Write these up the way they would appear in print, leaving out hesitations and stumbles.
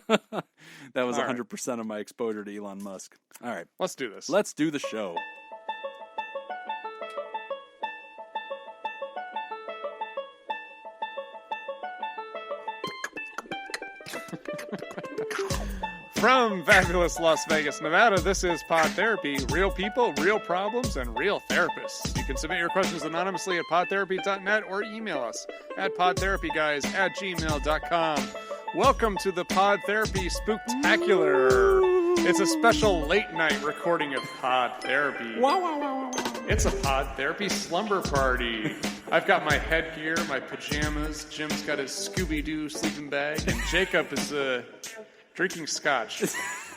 That was 100% of my exposure to Elon Musk. All right. Let's do this. Let's do the show. From fabulous Las Vegas, Nevada, this is Pod Therapy. Real people, real problems, and real therapists. You can submit your questions anonymously at podtherapy.net or email us at podtherapyguys@gmail.com. Welcome to the Pod Therapy Spooktacular. It's a special late night recording of Pod Therapy. Wow, wow, wow, wow. It's a Pod Therapy slumber party. I've got my headgear, my pajamas, Jim's got his Scooby-Doo sleeping bag, and Jacob is drinking scotch.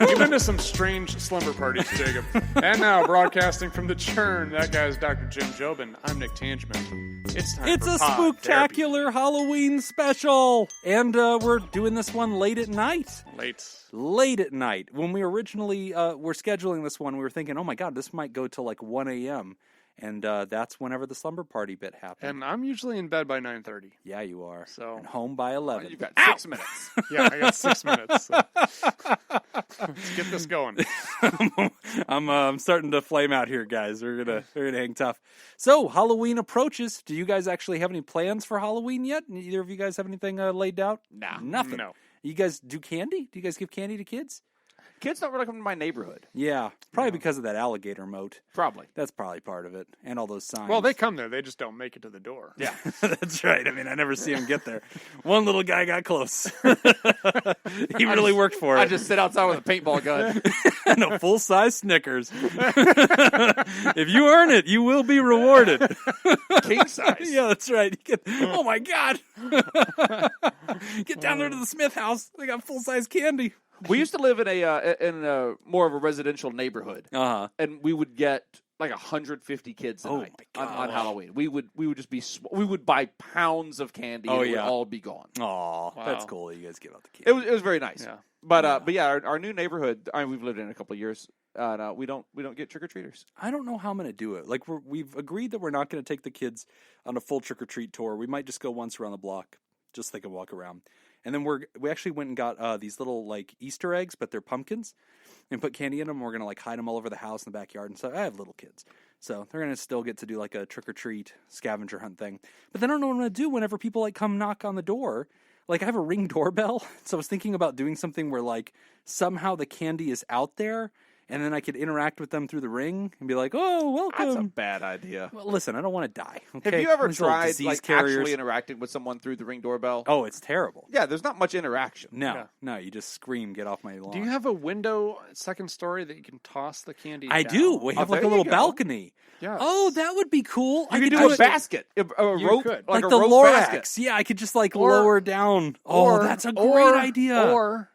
You've been to some strange slumber parties, Jacob. And now, broadcasting from the churn, that guy's Dr. Jim Jobin. I'm Nick Tangement. It's time It's for a Pod Therapy. spooktacular Halloween special. And we're doing this one late at night. Late at night. When we originally were scheduling this one, we were thinking, oh my God, this might go till like 1 a.m. And that's whenever the slumber party bit happened. And I'm usually in bed by 9:30. Yeah, you are. So and home by 11. You've got 6 minutes. Yeah, I got 6 minutes. So. Let's get this going. I'm starting to flame out here, guys. We're gonna hang tough. So Halloween approaches. Do you guys actually have any plans for Halloween yet? Either of you guys have anything laid out? Nah. Nothing. No. You guys do candy? Do you guys give candy to kids? Kids don't really come to my neighborhood. Yeah, probably because of that alligator moat. Probably. That's probably part of it, and all those signs. Well, they come there. They just don't make it to the door. Yeah. That's right. I mean, I never see him get there. One little guy got close. He really worked for it. I just sit outside with a paintball gun. And a full-size Snickers. If you earn it, you will be rewarded. King size. Yeah, that's right. Oh, my God. Get down there to the Smith house. They got full-size candy. We used to live in a more of a residential neighborhood, and we would get like 150 kids a night on Halloween. We would just be we would buy pounds of candy. And it would all be gone. Aw, that's cool. You guys give out the candy. It was very nice. Yeah. But our new neighborhood. We've lived in it a couple of years. We don't get trick or treaters. I don't know how I'm going to do it. Like we've agreed that we're not going to take the kids on a full trick or treat tour. We might just go once around the block, just so they can walk around. And then we actually went and got these little like Easter eggs, but they're pumpkins, and put candy in them. We're gonna like hide them all over the house in the backyard and stuff. I have little kids, so they're gonna still get to do like a trick or treat scavenger hunt thing. But then I don't know what I'm gonna do whenever people like come knock on the door. Like I have a Ring doorbell, so I was thinking about doing something where like somehow the candy is out there. And then I could interact with them through the Ring and be like, "Oh, welcome." That's a bad idea. Well, listen, I don't want to die. Okay? Have you ever These little tried disease actually interacting with someone through the Ring doorbell? Oh, it's terrible. Yeah, there's not much interaction. No, you just scream, "Get off my lawn." Do you have a window, second story, that you can toss the candy I down? do. We have like a little balcony. Yeah. Oh, that would be cool. You could do a basket, a rope, could. like the a rope Lorax. basket. Yeah, I could just like lower down. Oh, that's a great idea. Or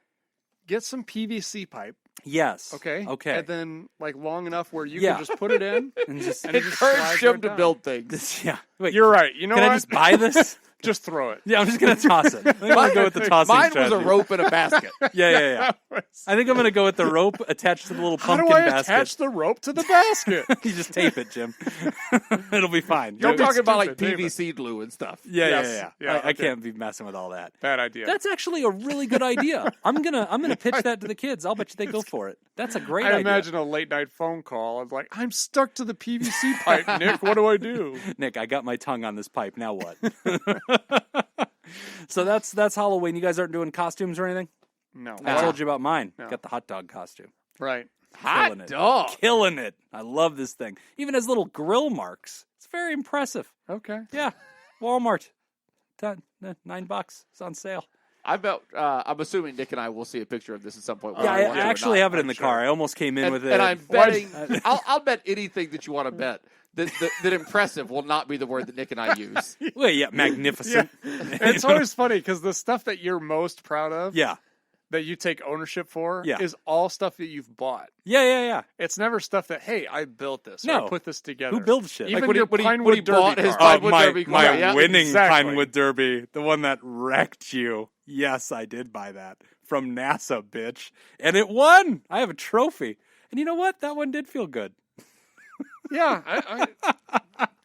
get some PVC pipe. Yes. Okay. Okay. And then like long enough where you can just put it in and just encourage them to build things. Yeah. Wait, you're right. You know can what? I just buy this? Just throw it. Yeah, I'm just gonna toss it. I'm gonna go with the tossing Mine strategy. was a rope and a basket. Yeah. I think I'm gonna go with the rope attached to the little How pumpkin do I basket. attach the rope to the basket? You just tape it, Jim. It'll be fine. You're talking about like stupid, PVC glue and stuff. Yeah. Yeah, I can't be messing with all that. Bad idea. That's actually a really good idea. I'm gonna pitch that to the kids. I'll bet you they go for it. That's a great idea. I imagine a late night phone call. I'm like, I'm stuck to the PVC pipe, Nick. What do I do? Nick, I got my tongue on this pipe. Now what? So that's Halloween. You guys aren't doing costumes or anything? No. I told you about mine. No. Got the hot dog costume. Right. Hot dog. Killing it. I love this thing. Even has little grill marks. It's very impressive. Okay. Yeah. Walmart. $9. It's on sale. I bet. I'm assuming Nick and I will see a picture of this at some point. Yeah, I actually have it in the car. I almost came in with it. And I'm betting. I'll bet anything that you want to bet. That impressive will not be the word that Nick and I use. Well, yeah, magnificent. It's always funny because the stuff that you're most proud of, that you take ownership for, is all stuff that you've bought. Yeah. It's never stuff that, hey, I built this. No. Or I put this together. Who builds shit? Even like your when he Pinewood bought Derby his car. Pinewood Derby car. My winning exactly. Pinewood Derby, the one that wrecked you. Yes, I did buy that from NASA, bitch. And it won. I have a trophy. And you know what? That one did feel good. Yeah, I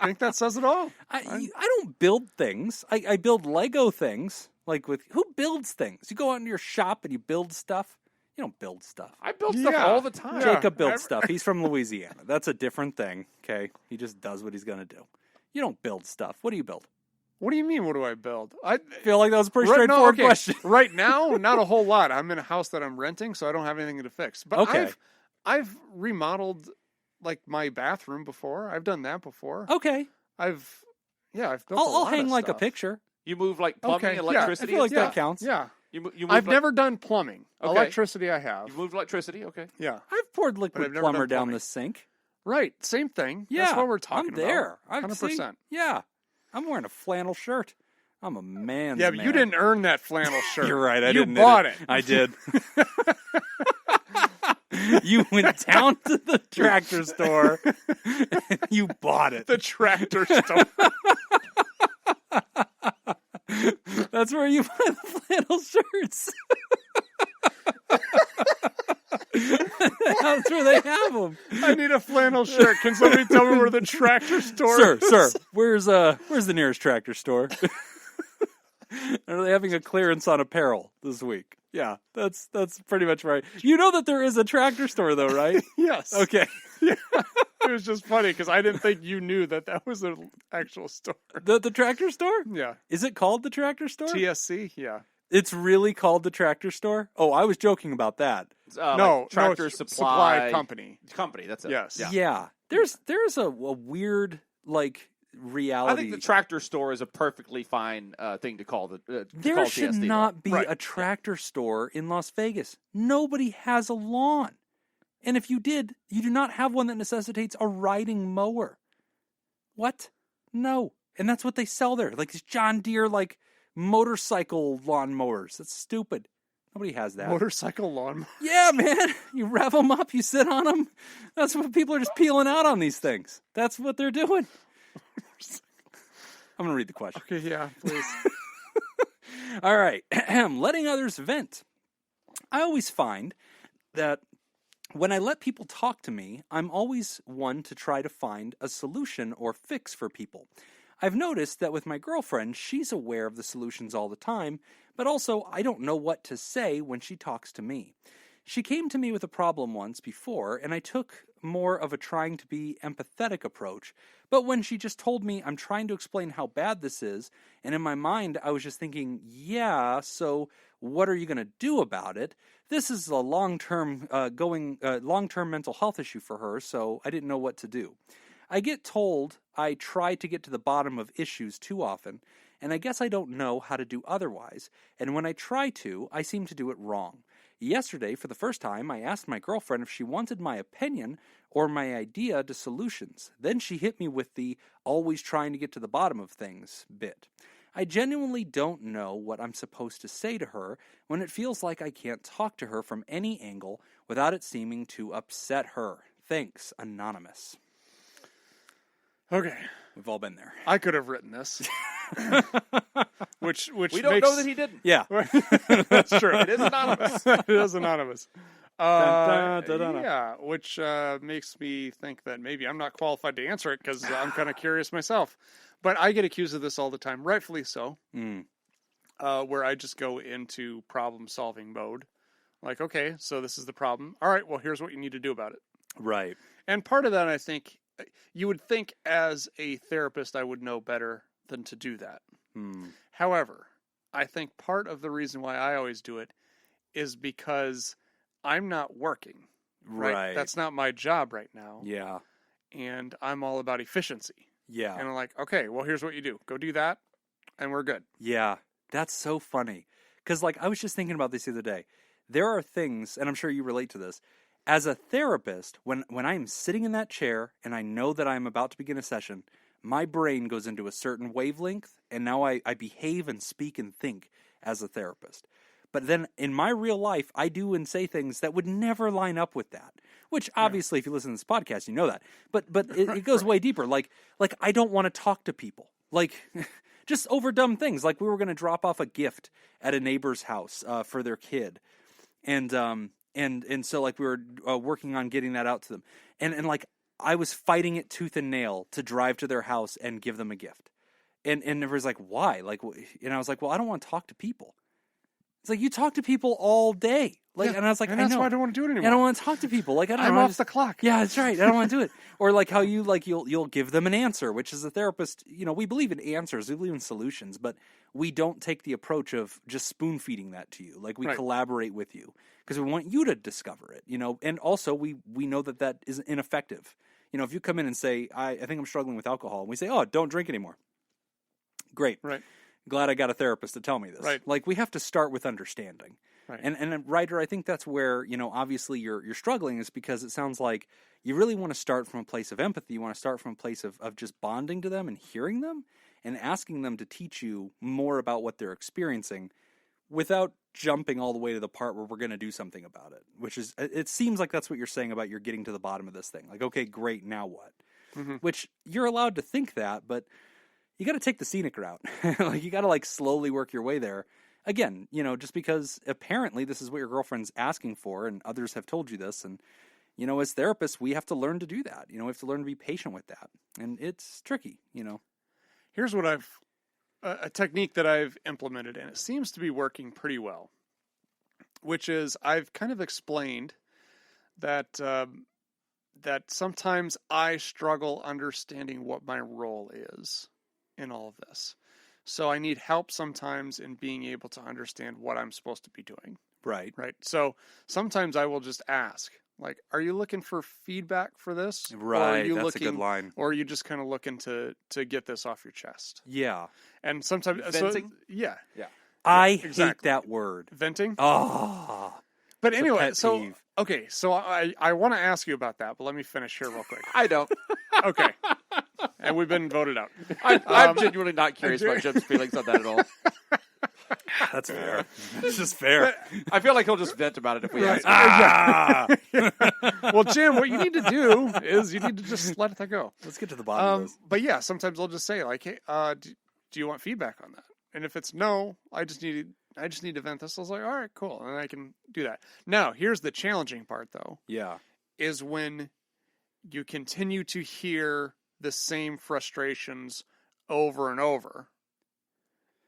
think that says it all. I don't build things. I build Lego things. Like who builds things? You go out into your shop and you build stuff. You don't build stuff. I build stuff all the time. Jacob builds stuff. He's from Louisiana. That's a different thing, okay? He just does what he's going to do. You don't build stuff. What do you build? What do you mean, what do I build? I feel like that was a pretty straightforward question. Right now, not a whole lot. I'm in a house that I'm renting, so I don't have anything to fix. But I've remodeled, like, my bathroom before. I've done that before. Okay. I've built I'll a hang lot like of a picture. You move, like, plumbing, electricity? I feel like that counts. Yeah. You move I've never done plumbing. Okay. Electricity I have. You moved electricity? Okay. Yeah. I've poured liquid plumber down the sink. Right. Same thing. Yeah. That's what we're talking about. I'm there. 100%. Yeah. I'm wearing a flannel shirt. I'm a man's man. Yeah, but you didn't earn that flannel shirt. You're right. You bought it. I did. You went down to the tractor store. And you bought it. The tractor store. That's where you buy the flannel shirts. That's where they have them. I need a flannel shirt. Can somebody tell me where the tractor store is? Sir, where's the nearest tractor store? Are they having a clearance on apparel this week? Yeah, that's pretty much right. You know that there is a tractor store, though, right? Yes. Okay. Yeah. It was just funny because I didn't think you knew that was an actual store. The tractor store? Yeah. Is it called the tractor store? TSC? Yeah. It's really called the tractor store? Oh, I was joking about that. No, like tractor supply company. Company, that's it. Yes. Yeah. There's a weird, like, reality. I think the tractor store is a perfectly fine thing to call the. There should TSD, not be right. a tractor store in Las Vegas. Nobody has a lawn. And if you did, you do not have one that necessitates a riding mower. What? No. And that's what they sell there. Like these John Deere, like, motorcycle lawn mowers. That's stupid. Nobody has that. Motorcycle lawn. Yeah, man. You rev them up, you sit on them. That's what people are just peeling out on these things. That's what they're doing. I'm going to read the question. Okay, yeah, please. All right. Letting others vent. I always find that when I let people talk to me, I'm always one to try to find a solution or fix for people. I've noticed that with my girlfriend, she's aware of the solutions all the time, but also I don't know what to say when she talks to me. She came to me with a problem once before, and I took more of a trying to be empathetic approach, but when she just told me I'm trying to explain how bad this is, and in my mind I was just thinking, yeah, so what are you going to do about it? This is a long-term mental health issue for her, so I didn't know what to do. I get told I try to get to the bottom of issues too often, and I guess I don't know how to do otherwise, and when I try to, I seem to do it wrong. Yesterday, for the first time, I asked my girlfriend if she wanted my opinion or my idea to solutions. Then she hit me with the always trying to get to the bottom of things bit. I genuinely don't know what I'm supposed to say to her when it feels like I can't talk to her from any angle without it seeming to upset her. Thanks, Anonymous. Okay. We've all been there. I could have written this. which we don't know that he didn't. Yeah. That's true. It is anonymous. It is anonymous. Dun, dun, dun, dun. Yeah, which makes me think that maybe I'm not qualified to answer it because I'm kind of curious myself. But I get accused of this all the time, rightfully so, where I just go into problem-solving mode. Like, okay, so this is the problem. All right, well, here's what you need to do about it. Right. And part of that, I think, you would think as a therapist I would know better than to do that. However, I think part of the reason why I always do it is because I'm not working. Right? That's not my job right now. Yeah. And I'm all about efficiency. Yeah. And I'm like, okay, well, here's what you do. Go do that, and we're good. Yeah. That's so funny. Because, like, I was just thinking about this the other day. There are things, and I'm sure you relate to this, as a therapist, when I'm sitting in that chair and I know that I'm about to begin a session, my brain goes into a certain wavelength, and now I behave and speak and think as a therapist. But then in my real life, I do and say things that would never line up with that. Which, obviously, if you listen to this podcast, you know that. But it goes way deeper. Like I don't want to talk to people. Like, just over dumb things. Like, we were going to drop off a gift at a neighbor's house for their kid. And so, like, we were working on getting that out to them. And like, I was fighting it tooth and nail to drive to their house and give them a gift. And everybody's like, why? Like, and I was like, well, I don't want to talk to people. It's like, you talk to people all day. Like, and I was like, and that's why I don't want to do it anymore. I don't want to talk to people. Like, I don't I'm know. off the clock. Yeah, that's right. I don't want to do it. Or like how you like you'll give them an answer, which is a therapist. We believe in answers, we believe in solutions, but we don't take the approach of just spoon feeding that to you. Like we collaborate with you because we want you to discover it. And also we know that is ineffective. If you come in and say, I think I'm struggling with alcohol, and we say, oh, don't drink anymore. Great. Right. Glad I got a therapist to tell me this. Right. Like we have to start with understanding. Right. And Ryder, I think that's where, obviously you're struggling is because it sounds like you really want to start from a place of empathy. You want to start from a place of just bonding to them and hearing them and asking them to teach you more about what they're experiencing without jumping all the way to the part where we're going to do something about it, which is, it seems like that's what you're saying about you're getting to the bottom of this thing. Like, okay, great, now what? Mm-hmm. Which you're allowed to think that, but you got to take the scenic route. Like you got to slowly work your way there. Again, just because apparently this is what your girlfriend's asking for and others have told you this. And, as therapists, we have to learn to do that. We have to learn to be patient with that. And it's tricky, Here's what a technique that I've implemented, and it seems to be working pretty well, which is I've kind of explained that, that sometimes I struggle understanding what my role is in all of this. So I need help sometimes in being able to understand what I'm supposed to be doing. Right. Right. So sometimes I will just ask, like, are you looking for feedback for this? Right. That's a good line. Or are you just kind of looking to get this off your chest? Yeah. And sometimes venting. Yeah. I hate that word. Venting. Oh. But anyway, so okay, so I want to ask you about that, but let me finish here real quick. I don't. Okay. And we've been voted out. I'm genuinely not curious about Jim's feelings on that at all. That's fair. It's just fair. I feel like he'll just vent about it if we ask him. Well, Jim, what you need to do is you need to just let that go. Let's get to the bottom of this. But yeah, sometimes I'll just say like, hey, do you want feedback on that? And if it's no, I just need to vent this. I was like, all right, cool. And I can do that. Now, here's the challenging part though. Yeah. Is when you continue to hear the same frustrations over and over,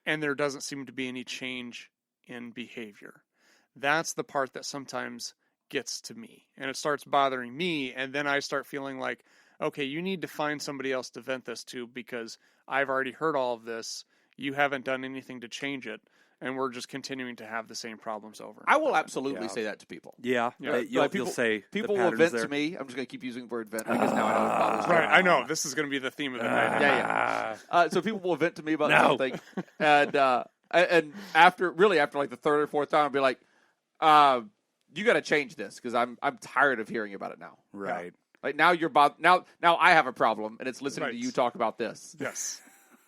and there doesn't seem to be any change in behavior. That's the part that sometimes gets to me, and it starts bothering me, and then I start feeling like, okay, you need to find somebody else to vent this to because I've already heard all of this. You haven't done anything to change it, and we're just continuing to have the same problems over. I will absolutely say that to people. Yeah. You'll say people will vent to me. I'm just going to keep using the word vent because now I know it bothers me. Right, I know. This is going to be the theme of the night. Yeah. So people will vent to me about something, and after like the third or fourth time, I'll be like, "You got to change this because I'm tired of hearing about it now." Right. Yeah. Like now you're now I have a problem, and it's listening to you talk about this.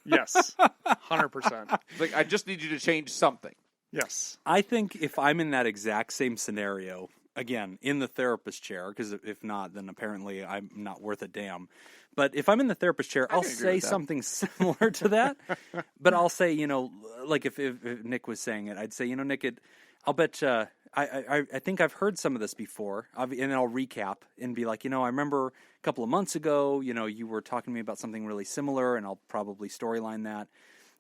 Yes, 100%. Like I just need you to change something. Yes. I think if I'm in that exact same scenario, again, in the therapist chair, because if not, then apparently I'm not worth a damn. But if I'm in the therapist chair, I'll say something similar to that. But I'll say, like if Nick was saying it, I'd say, Nick, I'll bet I think I've heard some of this before, and then I'll recap and be like, I remember a couple of months ago, you were talking to me about something really similar, and I'll probably storyline that,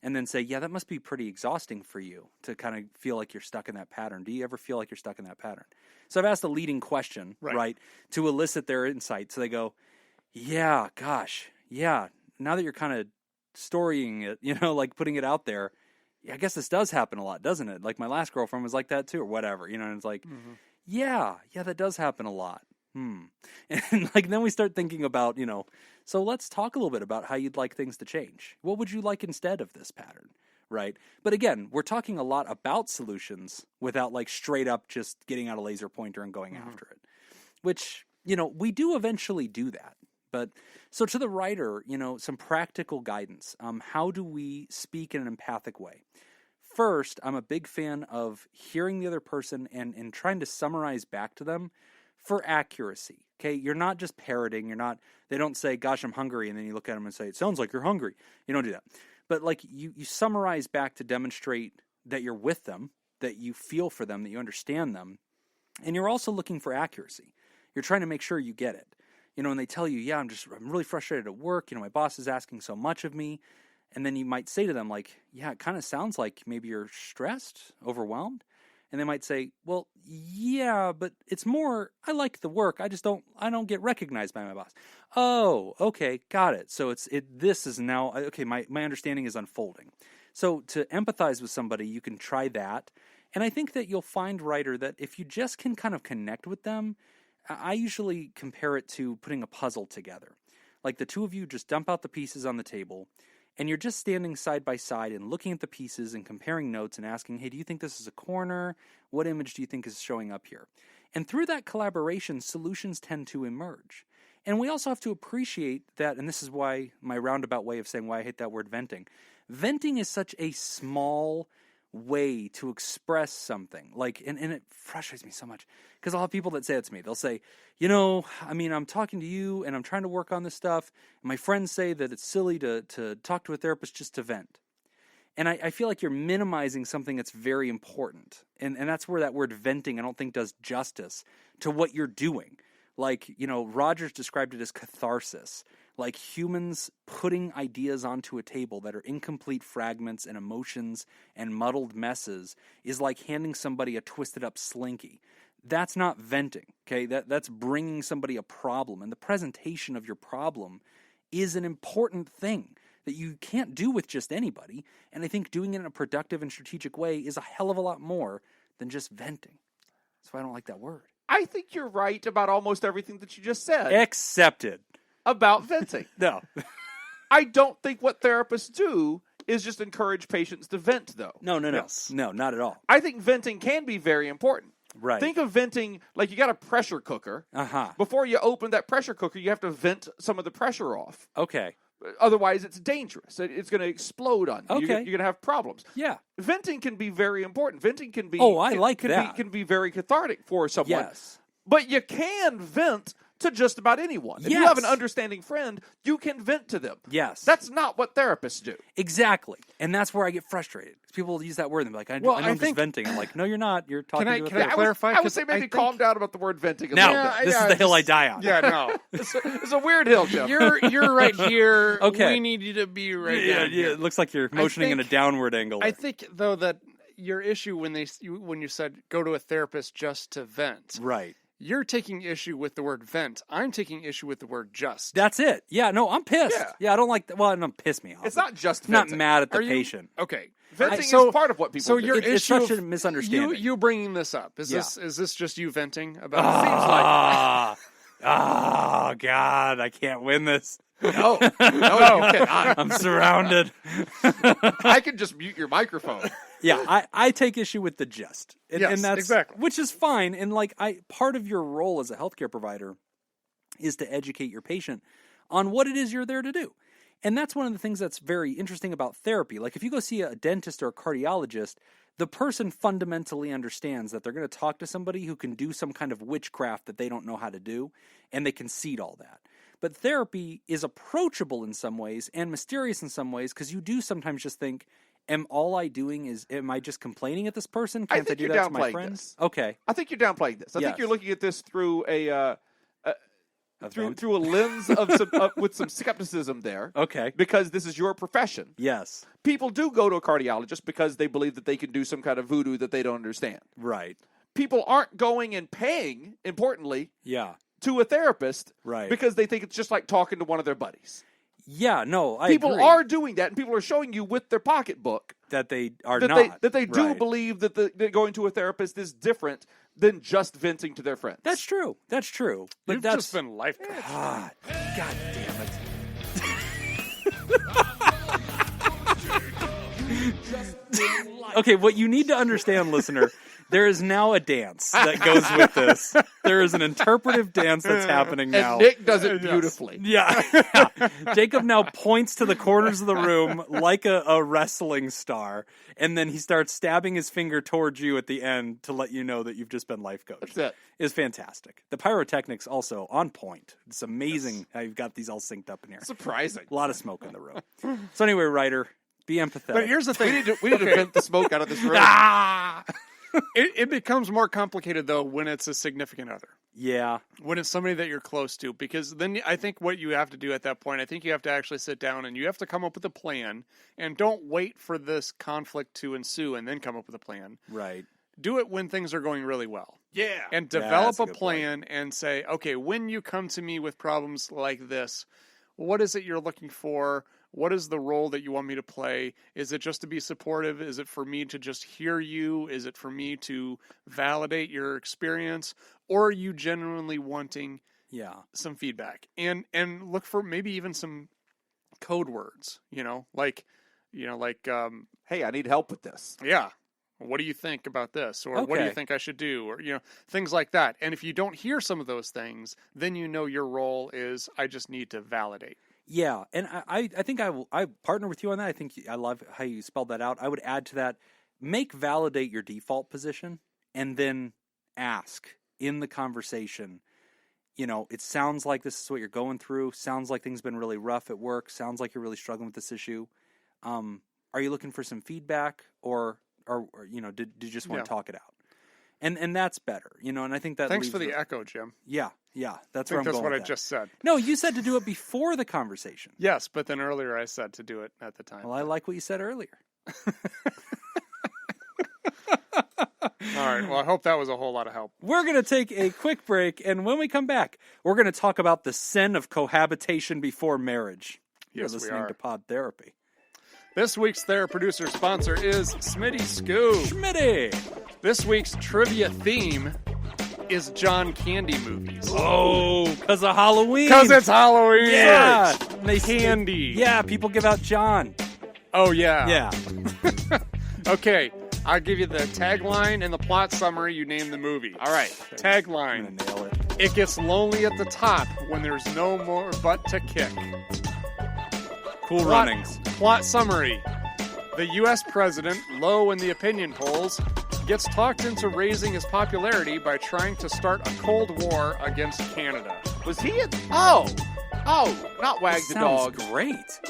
and then say, yeah, that must be pretty exhausting for you to kind of feel like you're stuck in that pattern. Do you ever feel like you're stuck in that pattern? So I've asked a leading question, right, to elicit their insight. So they go, yeah, gosh, yeah, now that you're kind of storying it, like putting it out there, yeah, I guess this does happen a lot, doesn't it? Like my last girlfriend was like that too, or whatever, and it's like, yeah, that does happen a lot. And like then we start thinking about, so let's talk a little bit about how you'd like things to change. What would you like instead of this pattern, right? But again, we're talking a lot about solutions without like straight up just getting out a laser pointer and going after it, which, we do eventually do that. But so to the writer, some practical guidance. How do we speak in an empathic way? First, I'm a big fan of hearing the other person and trying to summarize back to them for accuracy. Okay, you're not just parroting. They don't say, "Gosh, I'm hungry," and then you look at them and say, "It sounds like you're hungry." You don't do that. But like you summarize back to demonstrate that you're with them, that you feel for them, that you understand them, and you're also looking for accuracy. You're trying to make sure you get it. And they tell you, yeah, I'm really frustrated at work. My boss is asking so much of me. And then you might say to them, like, yeah, it kind of sounds like maybe you're stressed, overwhelmed. And they might say, well, yeah, but it's more, I like the work. I don't get recognized by my boss. Oh, okay, got it. So this is now, okay, my understanding is unfolding. So to empathize with somebody, you can try that. And I think that you'll find, Ryder, that if you just can kind of connect with them, I usually compare it to putting a puzzle together. Like the two of you just dump out the pieces on the table, and you're just standing side by side and looking at the pieces and comparing notes and asking, hey, do you think this is a corner? What image do you think is showing up here? And through that collaboration, solutions tend to emerge. And we also have to appreciate that, and this is why my roundabout way of saying why I hate that word venting. Venting is such a small way to express something. Like, and it frustrates me so much because I'll have people that say it to me. They'll say, I'm talking to you and I'm trying to work on this stuff. And my friends say that it's silly to talk to a therapist just to vent. And I feel like you're minimizing something that's very important. And that's where that word venting, I don't think, does justice to what you're doing. Like, Rogers described it as catharsis. Like humans putting ideas onto a table that are incomplete fragments and emotions and muddled messes is like handing somebody a twisted up slinky. That's not venting, okay? That's bringing somebody a problem. And the presentation of your problem is an important thing that you can't do with just anybody. And I think doing it in a productive and strategic way is a hell of a lot more than just venting. That's why I don't like that word. I think you're right about almost everything that you just said. Accepted. About venting. No. I don't think what therapists do is just encourage patients to vent, though. No. No, not at all. I think venting can be very important. Right. Think of venting like you got a pressure cooker. Uh-huh. Before you open that pressure cooker, you have to vent some of the pressure off. Okay. Otherwise, it's dangerous. It's going to explode on you. Okay. You're going to have problems. Yeah. Venting can be very important. Venting can be... Can be very cathartic for someone. Yes. But you can vent to just about anyone. If you have an understanding friend, you can vent to them. Yes. That's not what therapists do. Exactly. And that's where I get frustrated. People use that word and they're like, I'm just venting. I'm like, no, you're not. You're talking to a Can I clarify? I would say maybe calm down about the word venting a little bit. This is the hill I die on. Yeah, no. It's a weird hill, Jim. You're right here. Okay. We need you to be right Yeah, down here. it looks like you're motioning in a downward angle. I think, though, that your issue when you said go to a therapist just to vent. Right. You're taking issue with the word vent. I'm taking issue with the word just. That's it. Yeah, no, I'm pissed. Yeah, I don't like that. Well, it don't piss me off. It's not just I'm venting. not mad at the patient. Okay. Venting is part of what people do. It's such a misunderstanding. You bringing this up. Is this just you venting about it? Seems like. Oh, God, I can't win this. No, you cannot. I'm surrounded. I can just mute your microphone. Yeah, I take issue with the just. Yes, and that's, exactly. Which is fine. And part of your role as a healthcare provider is to educate your patient on what it is you're there to do. And that's one of the things that's very interesting about therapy. Like if you go see a dentist or a cardiologist, the person fundamentally understands that they're going to talk to somebody who can do some kind of witchcraft that they don't know how to do, and they concede all that. But therapy is approachable in some ways and mysterious in some ways because you do sometimes just think, am I just complaining at this person? Can't I do that to my friends? Okay. I think you're downplaying this. I think you're looking at this through through a lens of with some skepticism there. Okay. Because this is your profession. Yes. People do go to a cardiologist because they believe that they can do some kind of voodoo that they don't understand. Right. People aren't going and paying, importantly, to a therapist because they think it's just like talking to one of their buddies. Yeah, no, people agree. are doing that, and people are showing you with their pocketbook that they are not. That they do believe that that going to a therapist is different than just venting to their friends. That's true. That's true. But You've just been life coach. God damn it. Okay, what you need to understand, listener, there is now a dance that goes with this. There is an interpretive dance that's happening now. And Nick does it beautifully. Yeah. Jacob now points to the corners of the room like a wrestling star, and then he starts stabbing his finger towards you at the end to let you know that you've just been life coached. That's it. It's fantastic. The pyrotechnics also on point. It's amazing how you've got these all synced up in here. Surprising. A lot of smoke in the room. So anyway, Ryder, be empathetic. But here's the thing. We need to vent the smoke out of this room. It becomes more complicated, though, when it's a significant other. Yeah. When it's somebody that you're close to, because then I think what you have to do at that point, I think you have to actually sit down and you have to come up with a plan, and don't wait for this conflict to ensue and then come up with a plan. Right. Do it when things are going really well. Yeah. And develop a plan and say, okay, when you come to me with problems like this, what is it you're looking for? What is the role that you want me to play? Is it just to be supportive? Is it for me to just hear you? Is it for me to validate your experience? Or are you genuinely wanting some feedback? And look for maybe even some code words, like, hey, I need help with this. Yeah. What do you think about this? Or what do you think I should do? Or, things like that. And if you don't hear some of those things, then your role is, I just need to validate. Yeah. And I think I partner with you on that. I think I love how you spelled that out. I would add to that, make validate your default position and then ask in the conversation, it sounds like this is what you're going through. Sounds like things have been really rough at work. Sounds like you're really struggling with this issue. Are you looking for some feedback or did you just want to talk it out? And that's better, and I think that. Thanks for the echo, Jim. Yeah, that's where I'm going. That's what I just said. No, you said to do it before the conversation. Yes, but then earlier I said to do it at the time. Well, I like what you said earlier. All right. Well, I hope that was a whole lot of help. We're going to take a quick break, and when we come back, we're going to talk about the sin of cohabitation before marriage. Yes, You're listening to Pod Therapy. This week's producer sponsor is Smitty Scoop. Smitty! This week's trivia theme is John Candy movies. Oh, because of Halloween. Because it's Halloween. Yeah. Candy. Yeah, people give out John. Oh, yeah. Yeah. Okay. I'll give you the tagline and the plot summary. You name the movie. All right. Tagline. I'm gonna nail it. It gets lonely at the top when there's no more butt to kick. Cool runnings. Plot summary. The U.S. president, low in the opinion polls, gets talked into raising his popularity by trying to start a Cold War against Canada. Was he in... Oh, not Wag the Dog. Sounds great. It's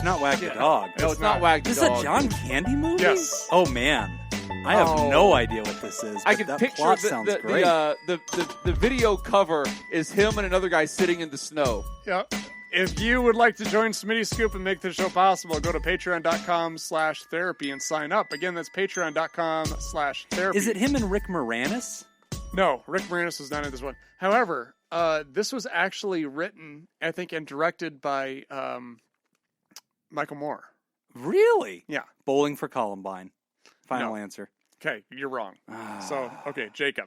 not Wag the Dog. No, it's not Wag the Dog. Is this a John Candy movie? Yes. Oh, man. I have no idea what this is. I can that picture plot sounds great. The video cover is him and another guy sitting in the snow. Yep. If you would like to join Smitty Scoop and make this show possible, go to patreon.com/therapy and sign up. Again, that's patreon.com/therapy. Is it him and Rick Moranis? No, Rick Moranis was not in this one. However, this was actually written, I think, and directed by Michael Moore. Really? Yeah. Bowling for Columbine. Final answer. Okay, you're wrong. So, okay, Jacob.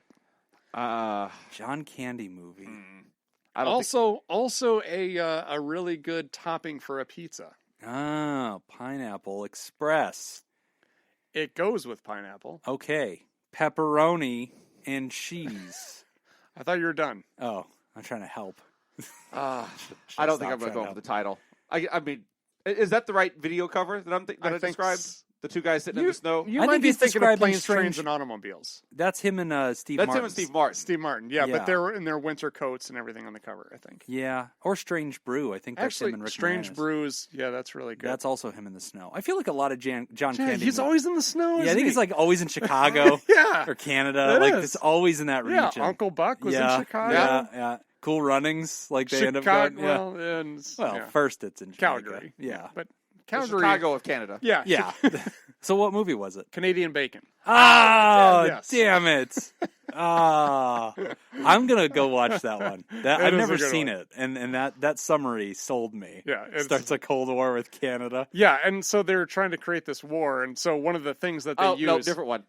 John Candy movie. Also a really good topping for a pizza. Pineapple Express. It goes with pineapple. Okay. Pepperoni and cheese. I thought you were done. Oh, I'm trying to help. I don't think I'm going to go for the title. I mean, is that the right video cover that I described? The two guys sitting in the snow? You might be thinking of Planes, Trains, and Automobiles. That's him and Steve Martin. That's him and Steve Martin. Steve Martin, yeah, but they're in their winter coats and everything on the cover, I think. Yeah, or Strange Brew. I think that's him and Rick Strange Moranis. Brews, yeah, that's really good. That's also him in the snow. I feel like a lot of John Candy. He's always in the snow, Yeah, I think he's like always in Chicago or Canada. It's always in that region. Yeah, Uncle Buck was in Chicago. Yeah. Cool Runnings, like they end up going. First it's in Chicago. Calgary. Yeah. But Calgary. Chicago of Canada. Yeah. Yeah. So what movie was it? Canadian Bacon. Oh, damn it. I'm going to go watch that one. I've never seen it. And that summary sold me. Yeah. It starts a Cold War with Canada. Yeah, and so they're trying to create this war. And so one of the things that they use... no, different one.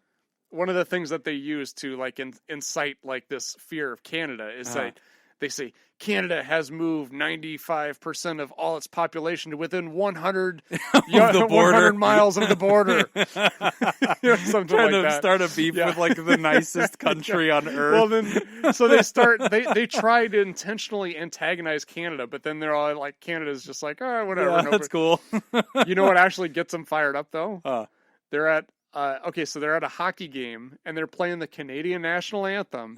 One of the things that they use to incite this fear of Canada is that they say Canada has moved 95% of all its population to within 100 the border. 100 miles of the border. Something trying like to that. Start a beef with the nicest country on earth. Well, then, so they try to intentionally antagonize Canada, but then they're all like, Canada's just like, oh, whatever. Yeah, that's cool. You know what actually gets them fired up, though? They're at so they're at a hockey game and they're playing the Canadian national anthem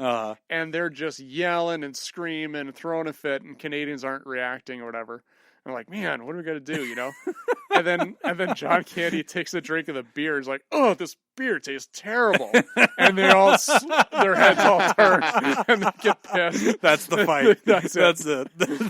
and they're just yelling and screaming and throwing a fit and Canadians aren't reacting or whatever. I'm like, man, what are we going to do, and then John Candy takes a drink of the beer. He's like, oh, this beer tastes terrible. And they all, their heads all turn and they get pissed. That's the fight. That's it.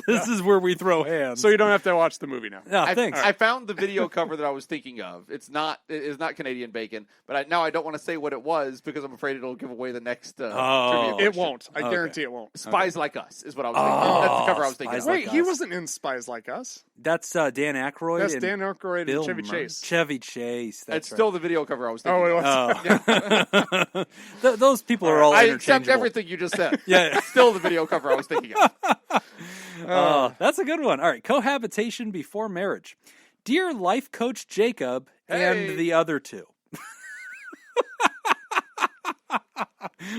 This is where we throw hands. So you don't have to watch the movie now. Yeah, thanks. I found the video cover that I was thinking of. It is not Canadian bacon, but now I don't want to say what it was because I'm afraid it'll give away the next trivia question. It won't. I guarantee it won't. Spies Like Us is what I was thinking. That's the cover I was thinking of. Wait, he wasn't in Spies Like Us. That's Dan Aykroyd. That's Dan Aykroyd Bill and Chevy Murray. Chase. Chevy Chase. That's It's still the video cover I was thinking Oh, it of. was. Those people are all I interchangeable. accept everything you just said. Yeah. It's still the video cover I was thinking of. That's a good one. All right, cohabitation before marriage. Dear life coach Jacob and the other two.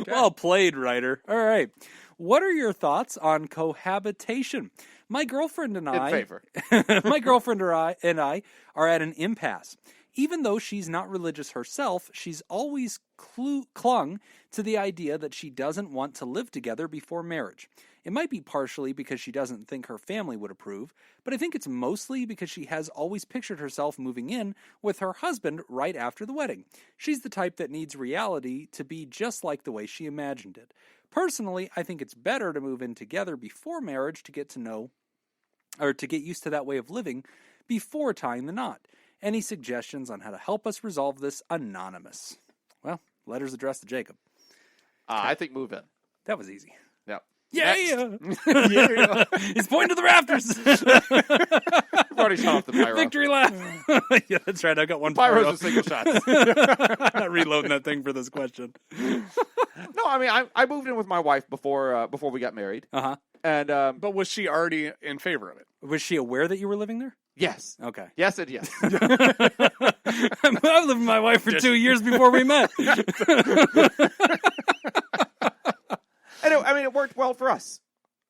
Well played, writer. All right. What are your thoughts on cohabitation? My girlfriend and I... In favor. My girlfriend and I are at an impasse. Even though she's not religious herself, she's always clung to the idea that she doesn't want to live together before marriage. It might be partially because she doesn't think her family would approve, but I think it's mostly because she has always pictured herself moving in with her husband right after the wedding. She's the type that needs reality to be just like the way she imagined it. Personally, I think it's better to move in together before marriage to get to know, or to get used to that way of living before tying the knot. Any suggestions on how to help us resolve this? Anonymous. Well, letters addressed to Jacob. I think move in. That was easy. Yep. Yeah. He's pointing to the rafters. We've already shot off the pyro. Victory laugh. Yeah, that's right. I got one Pyro's pyro. a single shot. I'm not reloading that thing for this question. No, I mean, I moved in with my wife before we got married. Uh-huh. And But was she already in favor of it? Was she aware that you were living there? yes. Okay. Yes and yes. I've lived with my wife for 2 years before we met. I mean, it worked well for us.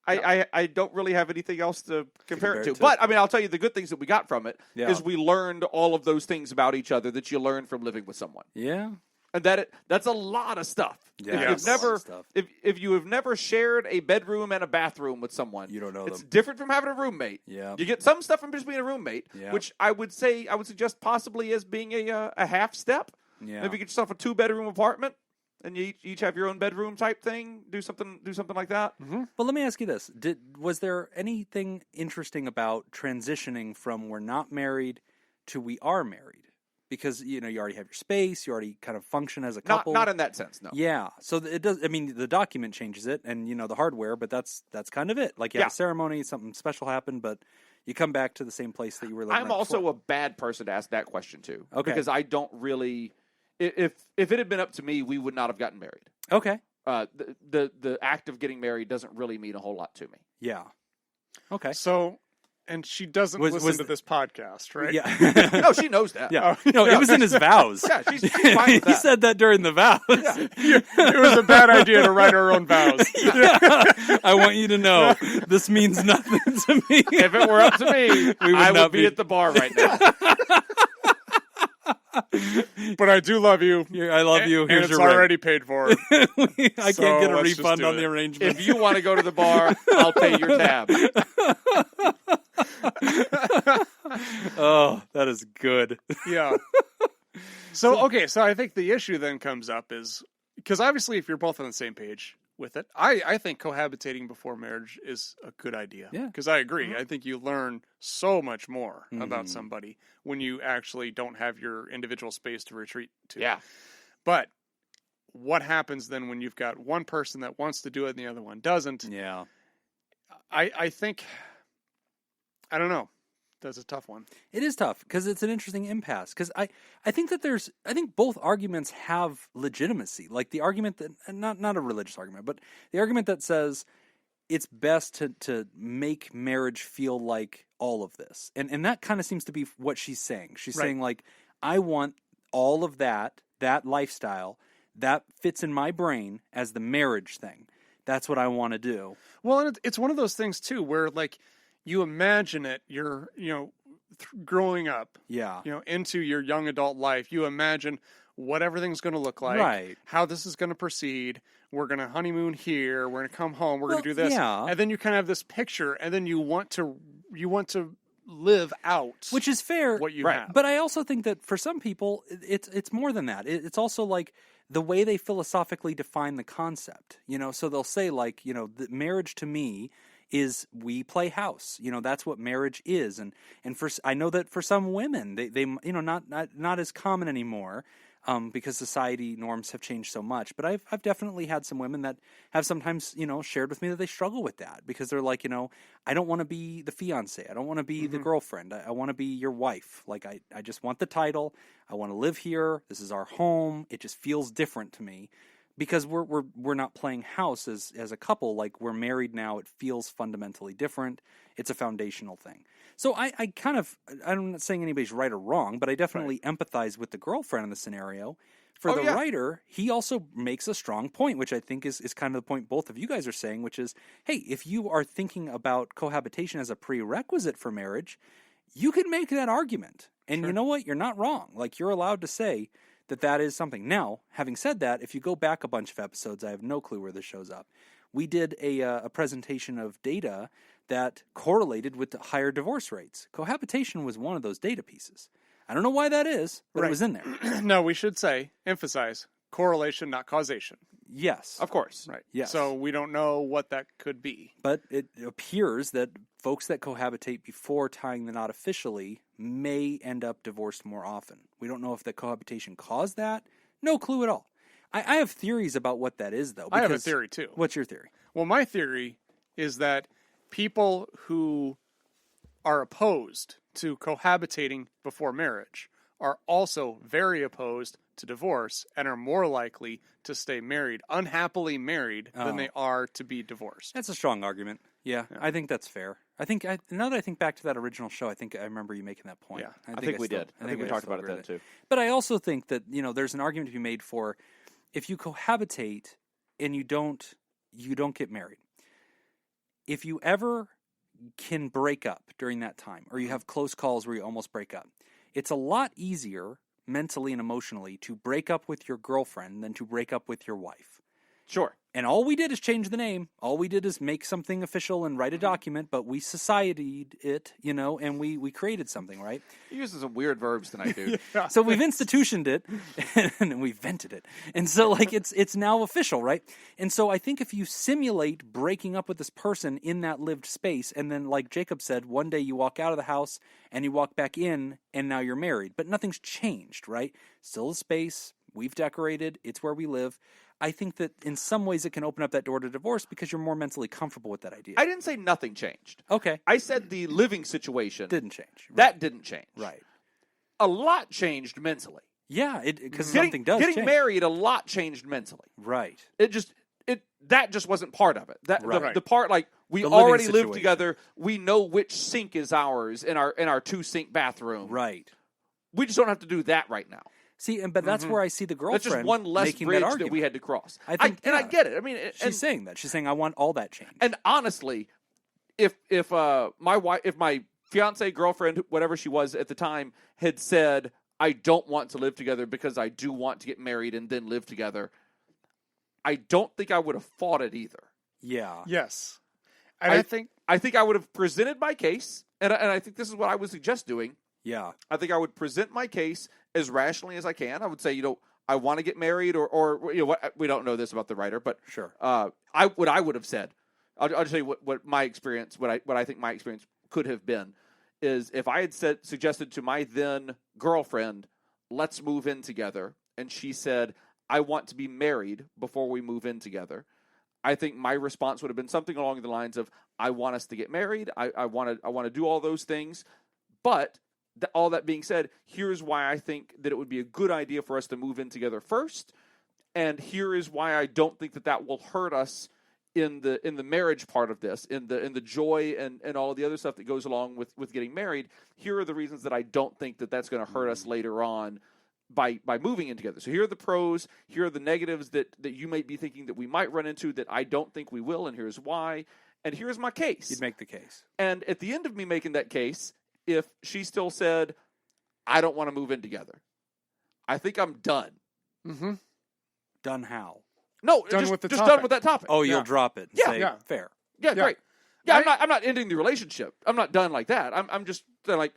I don't really have anything else to compare it to. to. But, I mean, I'll tell you the good things that we got from it Yeah. is we learned all of those things about each other that you learn from living with someone. Yeah. And that's a lot of stuff. Yeah, If that's you've a lot never of stuff. if you have never shared a bedroom and a bathroom with someone, You don't know it's them. different from having a roommate. Yeah. You get some stuff from just being a roommate, Yeah. which I would suggest possibly as being a half step. Yeah. Maybe get yourself a 2-bedroom apartment and you each have your own bedroom type thing. Do something like that. Mm-hmm. But let me ask you this. Was there anything interesting about transitioning from we're not married to we are married? Because, you already have your space, you already kind of function as a couple. Not in that sense, no. Yeah. So it does. I mean, the document changes it, and the hardware, but that's kind of it. Like you have a ceremony, something special happened, but you come back to the same place that you were living. I'm also a bad person to ask that question too. Okay. Because I don't really. If it had been up to me, we would not have gotten married. Okay. The act of getting married doesn't really mean a whole lot to me. Yeah. Okay. So, and she doesn't listen to this podcast, right? Yeah. No, she knows that. Yeah. No, it was in his vows. Yeah, she's fine with He that. said that during the vows. It was a bad idea to write our own vows. Yeah. I want you to know this means nothing to me. If it were up to me, I would be at the bar right now. But I do love you. I love you. And Here's it's your rent. already paid for. I can't get a let's just refund do on it. the arrangement. If you want to go to the bar, I'll pay your tab. Oh, that is good. Yeah. So I think the issue then comes up is because obviously if you're both on the same page with it, I think cohabitating before marriage is a good idea. Yeah. Because I agree. I think you learn so much more about somebody when you actually don't have your individual space to retreat to. Yeah. But what happens then when you've got one person that wants to do it and the other one doesn't? Yeah. I think, I don't know. That's a tough one. It is tough because it's an interesting impasse. Because I think that I think both arguments have legitimacy. Like the argument that, not a religious argument, but the argument that says it's best to make marriage feel like all of this. And that kind of seems to be what she's saying. She's saying like, I want all of that lifestyle that fits in my brain as the marriage thing. That's what I want to do. Well, and it's one of those things too, where like you imagine it, you're, growing up, into your young adult life, you imagine what everything's going to look like, right? How this is going to proceed. We're going to honeymoon here. We're going to come home. We're going to do this. Yeah. And then you kind of have this picture, and then you want to live out, which is fair. What you have, but I also think that for some people, it's more than that. It's also like the way they philosophically define the concept. So they'll say like, the marriage to me is we play house. That's what marriage is. And I know that for some women, they not as common anymore. Because society norms have changed so much. But I've definitely had some women that have sometimes, shared with me that they struggle with that because they're like, I don't want to be the fiance. I don't want to be the girlfriend. I want to be your wife. Like, I just want the title. I want to live here. This is our home. It just feels different to me because we're not playing house as a couple. Like, we're married now. It feels fundamentally different. It's a foundational thing. So I'm not saying anybody's right or wrong, but I definitely empathize with the girlfriend in the scenario. For the writer, he also makes a strong point, which I think is kind of the point both of you guys are saying, which is, hey, if you are thinking about cohabitation as a prerequisite for marriage, you can make that argument. And you know what? You're not wrong. Like, you're allowed to say that is something. Now, having said that, if you go back a bunch of episodes, I have no clue where this shows up. We did a presentation of data that correlated with the higher divorce rates. Cohabitation was one of those data pieces. I don't know why that is, but it was in there. No, we should emphasize, correlation, not causation. Yes. Of course. Right. Yes. So we don't know what that could be. But it appears that folks that cohabitate before tying the knot officially may end up divorced more often. We don't know if the cohabitation caused that. No clue at all. I have theories about what that is, though. I have a theory, too. What's your theory? Well, my theory is that people who are opposed to cohabitating before marriage are also very opposed to divorce and are more likely to stay married, unhappily married, than they are to be divorced. That's a strong argument. Yeah. I think that's fair. Now that I think back to that original show, I think I remember you making that point. Yeah, I think we did. I think we talked about it then, too. But I also think that, there's an argument to be made for if you cohabitate and you don't get married, if you ever can break up during that time, or you have close calls where you almost break up, it's a lot easier mentally and emotionally to break up with your girlfriend than to break up with your wife. Sure. And all we did is change the name. All we did is make something official and write a document, but we societied it, and we created something, right? You're using some weird verbs tonight, dude. So we've institutioned it, and we vented it. And so, like, it's now official, right? And so I think if you simulate breaking up with this person in that lived space, and then, like Jacob said, one day you walk out of the house, and you walk back in, and now you're married. But nothing's changed, right? Still a space. We've decorated. It's where we live. I think that in some ways it can open up that door to divorce because you're more mentally comfortable with that idea. I didn't say nothing changed. Okay. I said the living situation didn't change. Right. That didn't change. Right. A lot changed mentally. Yeah, because something does change. Getting married, a lot changed mentally. Right. That just wasn't part of it. The part, like, we already live together. We know which sink is ours in our 2-sink bathroom. Right. We just don't have to do that right now. See, but that's where I see the girlfriend. That's just one less bridge that we had to cross. I get it. I mean, she's saying that. She's saying, I want all that change. And honestly, if my fiance, girlfriend, whatever she was at the time, had said, I don't want to live together because I do want to get married and then live together, I don't think I would have fought it either. Yeah. Yes. And I think I would have presented my case, and I think this is what I would suggest doing. Yeah. I think I would present my case as rationally as I can. I would say, I want to get married, or what, we don't know this about the writer, but sure. What I would have said, I'll just tell you what my experience, what I think my experience could have been, is if I had suggested to my then girlfriend, let's move in together, and she said, I want to be married before we move in together, I think my response would have been something along the lines of, I want us to get married, I want to do all those things, but all that being said, here's why I think that it would be a good idea for us to move in together first, and here is why I don't think that will hurt us in the marriage part of this, in the joy and all the other stuff that goes along with getting married. Here are the reasons that I don't think that that's going to hurt us later on by moving in together. So here are the pros, here are the negatives that you might be thinking that we might run into that I don't think we will, and here's why, and here's my case. You'd make the case. And at the end of me making that case, if she still said, I don't want to move in together, I think I'm done. Mm-hmm. Done how? No, done just with done with that topic. Oh, you'll drop it. And say, fair. Yeah, great. Yeah, I'm not ending the relationship. I'm not done like that. I'm just they're like,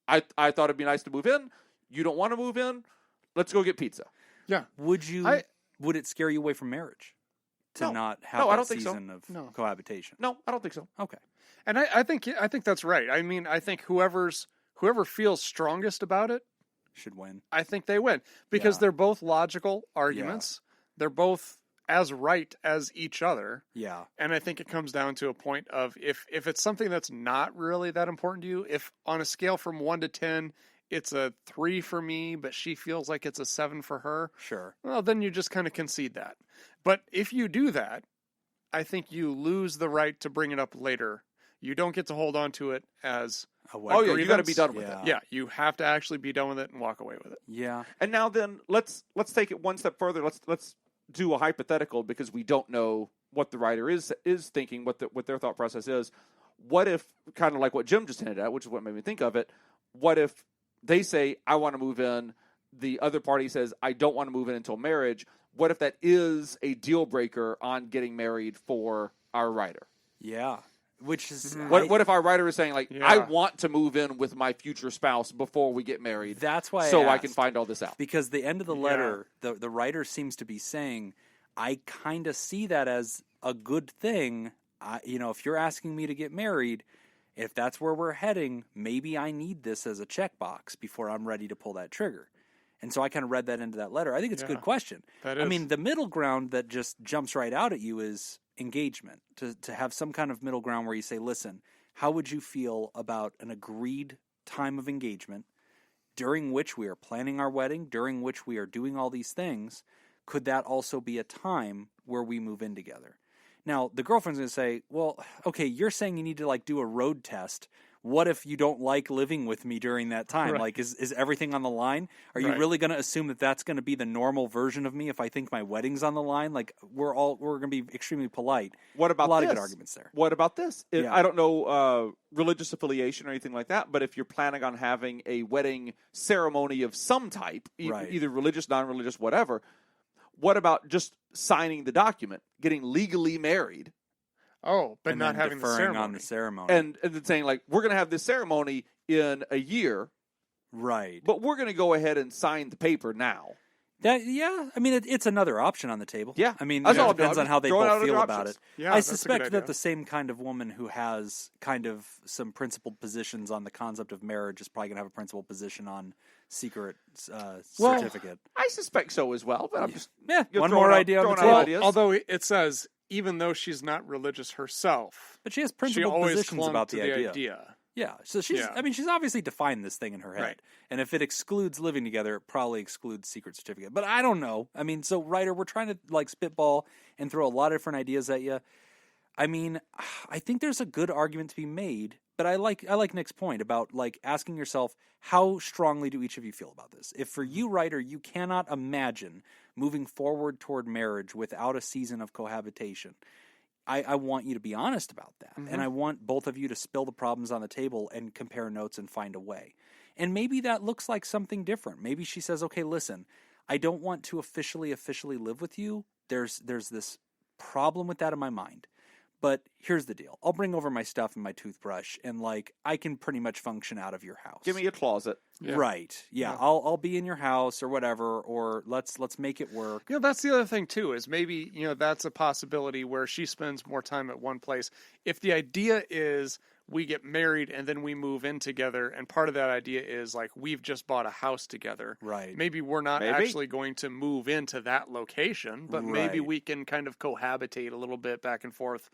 I thought it'd be nice to move in. You don't want to move in? Let's go get pizza. Yeah. Would it scare you away from marriage to not have that season of cohabitation? No, I don't think so. Okay. And I think that's right. I mean, I think whoever feels strongest about it should win. I think they win because they're both logical arguments. Yeah. They're both as right as each other. Yeah. And I think it comes down to a point of if it's something that's not really that important to you, if on a scale from 1 to 10, it's a 3 for me, but she feels like it's a 7 for her. Sure. Well, then you just kind of concede that. But if you do that, I think you lose the right to bring it up later. You don't get to hold on to it as you got to be done with it. Yeah, you have to actually be done with it and walk away with it. Yeah. And now then, let's take it one step further. Let's do a hypothetical because we don't know what the writer is thinking, what their thought process is. What if, kind of like what Jim just hinted at, which is what made me think of it, what if they say, I want to move in, the other party says, I don't want to move in until marriage. What if that is a deal breaker on getting married for our writer? Yeah. Which is what if our writer is saying, like, I want to move in with my future spouse before we get married. That's why I can find all this out. Because the end of the letter, the writer seems to be saying, I kind of see that as a good thing. If you're asking me to get married, if that's where we're heading, maybe I need this as a checkbox before I'm ready to pull that trigger. And so I kind of read that into that letter. I think it's a good question. That is. I mean, the middle ground that just jumps right out at you is engagement, to have some kind of middle ground where you say, listen, how would you feel about an agreed time of engagement during which we are planning our wedding, during which we are doing all these things? Could that also be a time where we move in together? Now, the girlfriend's going to say, well, okay, you're saying you need to do a road test. What if you don't like living with me during that time? Right. Like, is everything on the line? Are you really going to assume that that's going to be the normal version of me if I think my wedding's on the line? Like, we're going to be extremely polite. What about a lot of good arguments there? What about this? I don't know religious affiliation or anything like that, but if you're planning on having a wedding ceremony of some type, either religious, non-religious, whatever, what about just signing the document, getting legally married? Oh, but and not having the ceremony. On the ceremony. And then saying, like, we're going to have this ceremony in a year. Right. But we're going to go ahead and sign the paper now. I mean, it's another option on the table. Yeah. I mean, it depends on how they both feel about it. Yeah, I suspect that the same kind of woman who has kind of some principled positions on the concept of marriage is probably going to have a principled position on secret certificate. I suspect so as well, but I'm just one more idea on the table. Although it says, even though she's not religious herself, but she has principled positions about the idea. Yeah, so she's obviously defined this thing in her head. Right. And if it excludes living together, it probably excludes secret certificate. But I don't know. I mean, so writer, we're trying to spitball and throw a lot of different ideas at you. I mean, I think there's a good argument to be made, but I like Nick's point about asking yourself, how strongly do each of you feel about this? If for you, writer, you cannot imagine moving forward toward marriage without a season of cohabitation, I want you to be honest about that. Mm-hmm. And I want both of you to spill the problems on the table and compare notes and find a way. And maybe that looks like something different. Maybe she says, okay, listen, I don't want to officially live with you. There's this problem with that in my mind. But here's the deal. I'll bring over my stuff and my toothbrush, and I can pretty much function out of your house. Give me a closet. Yeah. Right. Yeah. I'll be in your house or whatever, or let's make it work. That's the other thing too, is maybe, that's a possibility where she spends more time at one place. If the idea is we get married and then we move in together, and part of that idea is we've just bought a house together. Right. Maybe we're not actually going to move into that location, but maybe we can kind of cohabitate a little bit back and forth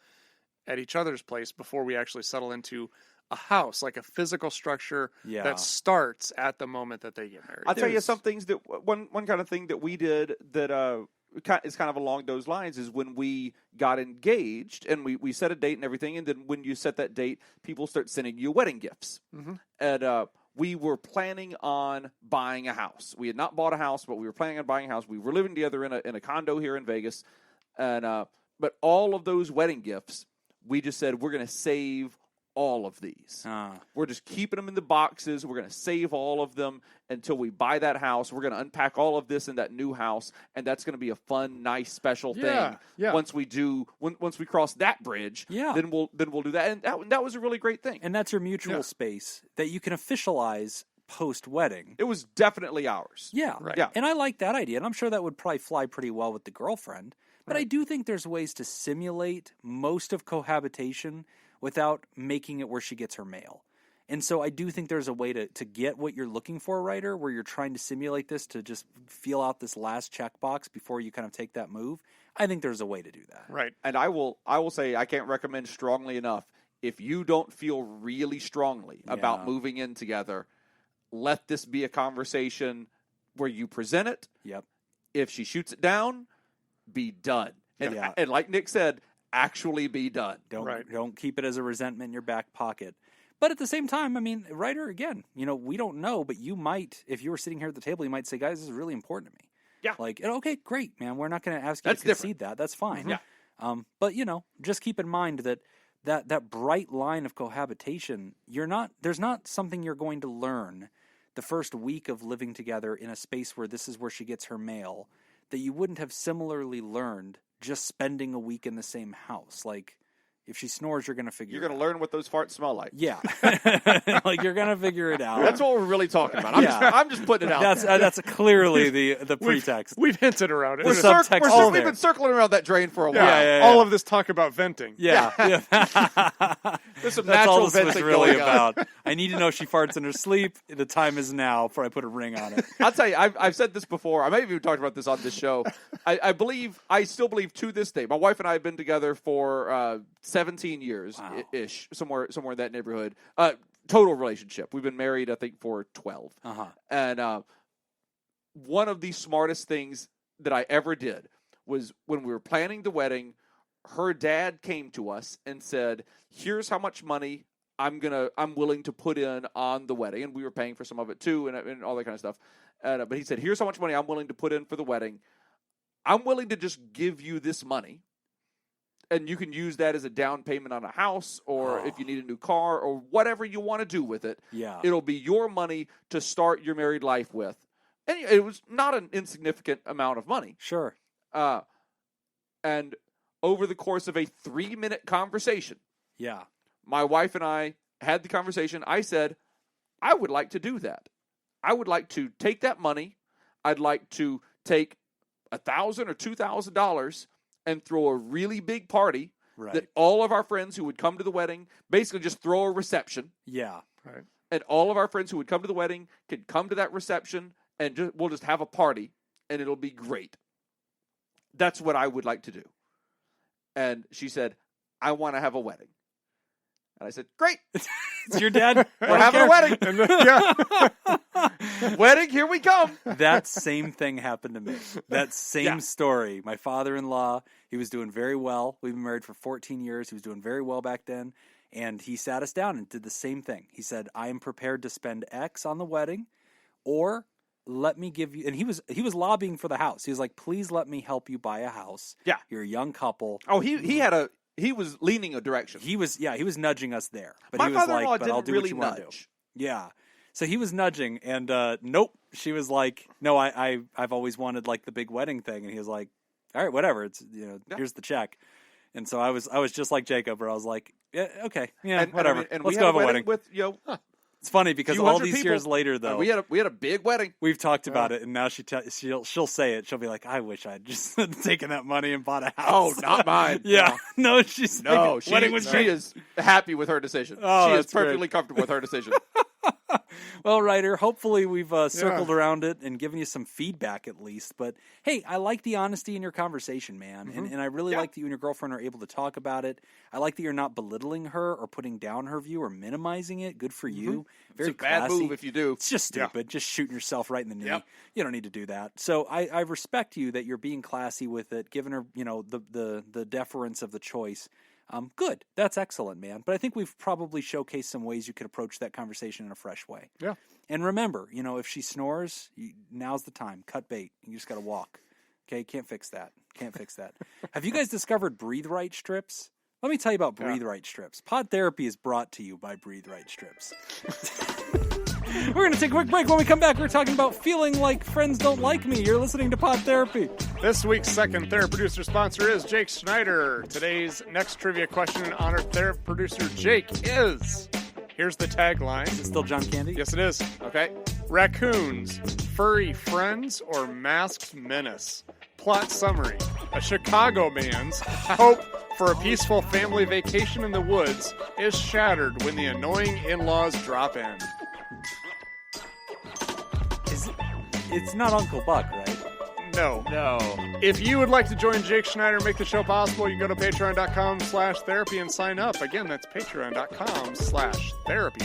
at each other's place before we actually settle into a house, like a physical structure that starts at the moment that they get married. I'll tell you some things that one kind of thing that we did that is kind of along those lines is when we got engaged and we set a date and everything, and then when you set that date, people start sending you wedding gifts. Mm-hmm. And we were planning on buying a house. We had not bought a house, but we were planning on buying a house. We were living together in a condo here in Vegas, and but all of those wedding gifts, we just said we're going to save all of these. We're just keeping them in the boxes. We're going to save all of them until we buy that house. We're going to unpack all of this in that new house, and that's going to be a fun, nice, special thing. Yeah. Once we cross that bridge, then we'll do that. And that was a really great thing. And that's your mutual space that you can officialize post-wedding. It was definitely ours. Yeah. Right. Yeah. And I like that idea, and I'm sure that would probably fly pretty well with the girlfriend. But I do think there's ways to simulate most of cohabitation without making it where she gets her mail. And so I do think there's a way to get what you're looking for, writer, where you're trying to simulate this to just feel out this last checkbox before you kind of take that move. I think there's a way to do that. Right. And I will say I can't recommend strongly enough, if you don't feel really strongly about moving in together, let this be a conversation where you present it. Yep. If she shoots it down, be done. And like Nick said, actually be done. Don't keep it as a resentment in your back pocket. But at the same time, I mean, writer, again, we don't know, but you might, if you were sitting here at the table, you might say, guys, this is really important to me. Yeah. Like, okay, great, man. We're not going to ask you to concede that. That's fine. Yeah. But, just keep in mind that bright line of cohabitation, there's not something you're going to learn the first week of living together in a space where this is where she gets her mail that you wouldn't have similarly learned just spending a week in the same house. Like, if she snores, you're going to figure it out. You're going to learn what those farts smell like. Yeah. Like, you're going to figure it out. That's what we're really talking about. I'm just putting it out there. That's clearly the pretext. We've hinted around it. The subtext we've been circling around that drain for a while. Yeah. All of this talk about venting. Yeah. There's some That's natural all this was venting really going on. about. I need to know she farts in her sleep. The time is now before I put a ring on it. I'll tell you, I've said this before. I may have even talked about this on this show. I still believe to this day. My wife and I have been together for 17 years ish, somewhere in that neighborhood. Total relationship. We've been married, I think, for 12. And one of the smartest things that I ever did was when we were planning the wedding. Her dad came to us and said, "Here's how much money I'm willing to put in on the wedding," and we were paying for some of it too, and all that kind of stuff. But he said, "Here's how much money I'm willing to put in for the wedding. I'm willing to just give you this money, and you can use that as a down payment on a house, or if you need a new car, or whatever you want to do with it. Yeah, it'll be your money to start your married life with." And it was not an insignificant amount of money. Sure. And over the course of a 3-minute conversation, my wife and I had the conversation. I said, I would like to do that. I would like to take that money. I'd like to take $1,000 or $2,000 and throw a really big party that all of our friends who would come to the wedding, basically just throw a reception. Yeah. Right. And all of our friends who would come to the wedding could come to that reception, and we'll just have a party, and it'll be great. That's what I would like to do. And she said, I want to have a wedding. And I said, great. It's your dad. We're having a wedding. Wedding, here we come. That same thing happened to me. That same story. My father-in-law, he was doing very well. We've been married for 14 years. He was doing very well back then. And he sat us down and did the same thing. He said, I am prepared to spend X on the wedding, or let me give you, and he was lobbying for the house. He was like, please let me help you buy a house. Yeah. You're a young couple. Oh, he was leaning a direction. He was nudging us there. But My he was father-in-law like, but I'll didn't do really what you want to do. nudge. Yeah. So he was nudging, and nope. She was like, no, I've always wanted like the big wedding thing. And he was like, all right, whatever. It's, here's the check. And so I was just like Jacob, where I was like, yeah, okay, yeah, whatever. And let's we go had have a wedding. With It's funny because all these people, years later, though, we had a big wedding. We've talked about it, and now she'll say it. She'll be like, "I wish I'd just taken that money and bought a house." Oh, not mine. Yeah, no, she is happy with her decision. Oh, she is perfectly comfortable with her decision. Well, Ryder, hopefully we've circled around it and given you some feedback at least. But hey, I like the honesty in your conversation, man. Mm-hmm. And I really like that you and your girlfriend are able to talk about it. I like that you're not belittling her or putting down her view or minimizing it. Good for you. Very it's a bad classy move if you do. It's just stupid. Just shooting yourself right in the knee. Yep. You don't need to do that. So I respect you that you're being classy with it, giving her, the deference of the choice. Good. That's excellent, man. But I think we've probably showcased some ways you could approach that conversation in a fresh way. Yeah. And remember, if she snores, now's the time. Cut bait. You just got to walk. Okay? Can't fix that. Have you guys discovered Breathe Right strips? Let me tell you about Breathe Right strips. Pod Therapy is brought to you by Breathe Right strips. We're going to take a quick break. When we come back, we're talking about feeling like friends don't like me. You're listening to Pod Therapy. This week's second Therapy Producer sponsor is Jake Schneider. Today's next trivia question in honor of Therapy Producer Jake is... Here's the tagline. Is it still John Candy? Yes, it is. Okay. Raccoons, furry friends, or masked menace? Plot summary. A Chicago man's hope for a peaceful family vacation in the woods is shattered when the annoying in-laws drop in. It's not Uncle Buck, right? No. No. If you would like to join Jake Schneider and make the show possible, you can go to patreon.com/therapy and sign up. Again, that's patreon.com/therapy.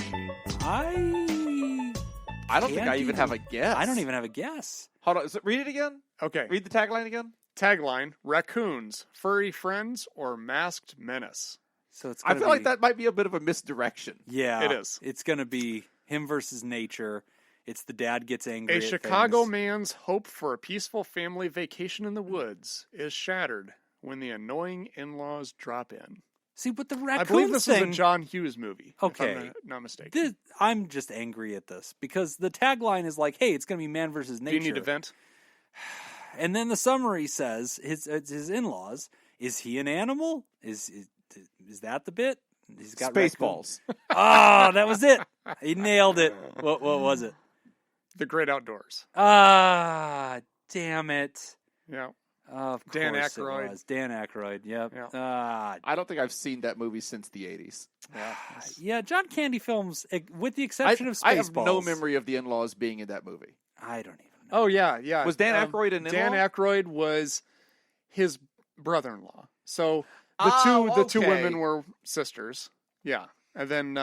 I don't think I even have a guess. I don't even have a guess. Hold on. Read it again. Okay. Read the tagline again. Tagline, raccoons, furry friends, or masked menace? So it's. I feel like that might be a bit of a misdirection. Yeah. It is. It's going to be him versus nature. It's the dad gets angry. A Chicago man's hope for a peaceful family vacation in the woods is shattered when the annoying in-laws drop in. See, but the raccoon I believe this thing... is a John Hughes movie. Okay. If I'm not mistaken. I'm just angry at this because the tagline is like, hey, it's going to be man versus nature. Do you need to vent? And then the summary says his in-laws. Is he an animal? Is that the bit? He's got Spaceballs. Oh, that was it. He nailed it. What was it? The Great Outdoors. Ah, damn it. Yeah. Of Dan course Aykroyd. It was. Dan Aykroyd, yep. Yeah. I don't think I've seen that movie since the 80s. Yeah, John Candy films, with the exception of Spaceballs. I have no memory of the in-laws being in that movie. I don't even know. Oh, yeah. Was Dan Aykroyd an in-law? Dan Aykroyd was his brother-in-law. So the two women were sisters. Yeah. And then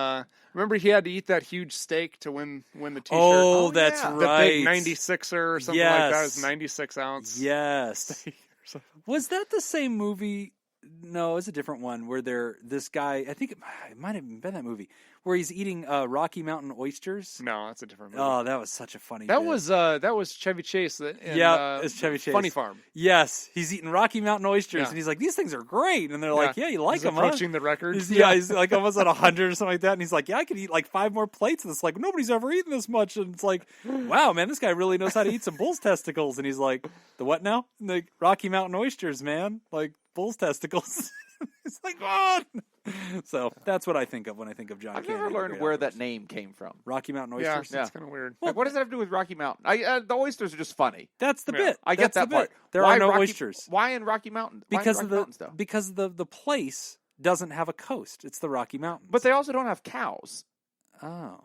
remember he had to eat that huge steak to win the T-shirt. Oh, that's right. The big 96er or something like that. It was 96 ounce. Yes. Was that the same movie? No, it was a different one where this guy, I think it might have been that movie, where he's eating Rocky Mountain oysters. No, that's a different movie. Oh, that was such a funny That bit. was Chevy Chase. It's Chevy Chase. Funny Farm. Yes, he's eating Rocky Mountain oysters, and he's like, these things are great. And they're like, yeah, you like them, approaching the record. He's like almost at 100 or something like that. And he's like, yeah, I could eat like 5 more plates of this. Like, nobody's ever eaten this much. And it's like, wow, man, this guy really knows how to eat some bull's testicles. And he's like, the what now? The Rocky Mountain oysters, man. Like, bull's testicles. It's like, oh. So that's what I think of when I think of John Candy. I've never learned where that name came from. Rocky Mountain oysters? Yeah, it's kind of weird. Like, what does that have to do with Rocky Mountain? The oysters are just funny. That's the bit. I get that part. There are no oysters. Why in Rocky Mountain? Because the place doesn't have a coast. It's the Rocky Mountains. But they also don't have cows. Oh.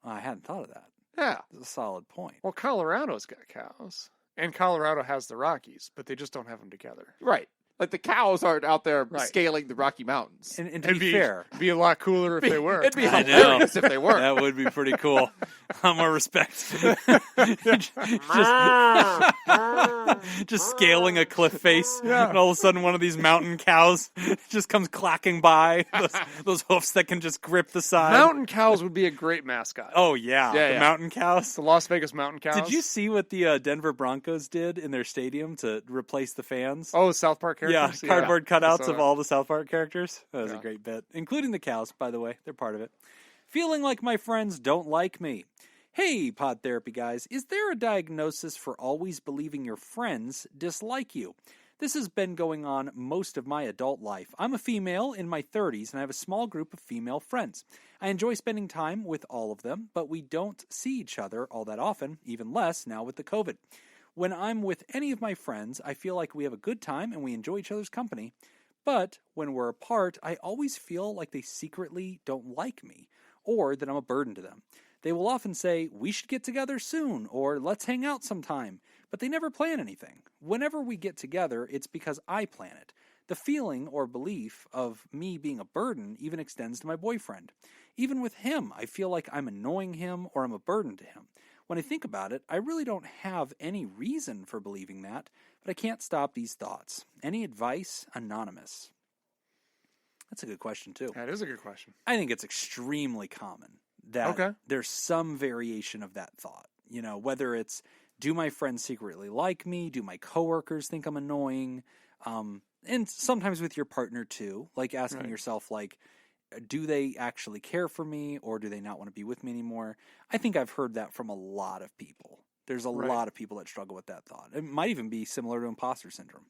I hadn't thought of that. Yeah. That's a solid point. Well, Colorado's got cows. And Colorado has the Rockies, but they just don't have them together. Right. Like, the cows aren't out there scaling the Rocky Mountains. And to be fair. It'd be a lot cooler if they were. It'd be hilarious if they were. That would be pretty cool. More respect. just scaling a cliff face, and all of a sudden one of these mountain cows just comes clacking by. Those hoofs that can just grip the side. Mountain cows would be a great mascot. Oh, yeah. The mountain cows. The Las Vegas mountain cows. Did you see what the Denver Broncos did in their stadium to replace the fans? Oh, South Park characters? Yeah, cardboard cutouts of all the South Park characters. That was a great bit. Including the cows, by the way. They're part of it. Feeling like my friends don't like me. Hey, Pod Therapy guys, is there a diagnosis for always believing your friends dislike you? This has been going on most of my adult life. I'm a female in my 30s, and I have a small group of female friends. I enjoy spending time with all of them, but we don't see each other all that often, even less now with the COVID. When I'm with any of my friends, I feel like we have a good time and we enjoy each other's company. But when we're apart, I always feel like they secretly don't like me, or that I'm a burden to them. They will often say, we should get together soon, or let's hang out sometime, but they never plan anything. Whenever we get together, it's because I plan it. The feeling or belief of me being a burden even extends to my boyfriend. Even with him, I feel like I'm annoying him or I'm a burden to him. When I think about it, I really don't have any reason for believing that, but I can't stop these thoughts. Any advice? Anonymous. That's a good question, too. That is a good question. I think it's extremely common that there's some variation of that thought. You know, whether it's, do my friends secretly like me? Do my coworkers think I'm annoying? and sometimes with your partner too, like asking yourself, like, do they actually care for me, or do they not want to be with me anymore? I think I've heard that from a lot of people. There's a lot of people that struggle with that thought. It might even be similar to imposter syndrome.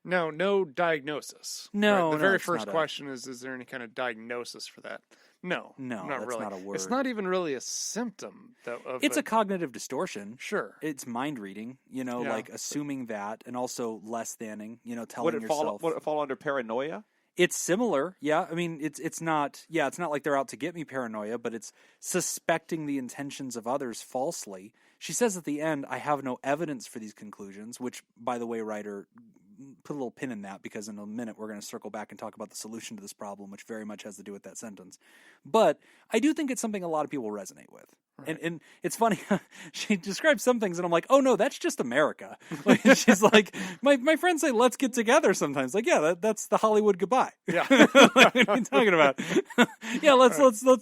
No diagnosis. No, The very first question is there any kind of diagnosis for that? No, that's really. not a word. It's not even really a symptom, though. It's a cognitive distortion. Sure. It's mind reading, like assuming that, and also less thanning, telling yourself. Would it fall under paranoia? It's similar, yeah. I mean, it's not like they're out to get me paranoia, but it's suspecting the intentions of others falsely. She says at the end, I have no evidence for these conclusions, which, by the way, writer, put a little pin in that, because in a minute we're going to circle back and talk about the solution to this problem, which very much has to do with that sentence. But I do think it's something a lot of people resonate with. Right. And it's funny, she describes some things and I'm like, oh no, that's just America. Like, she's like, my friends say, let's get together sometimes. Like, yeah, that's the Hollywood goodbye. Yeah. Like, what are you talking about? Yeah, let's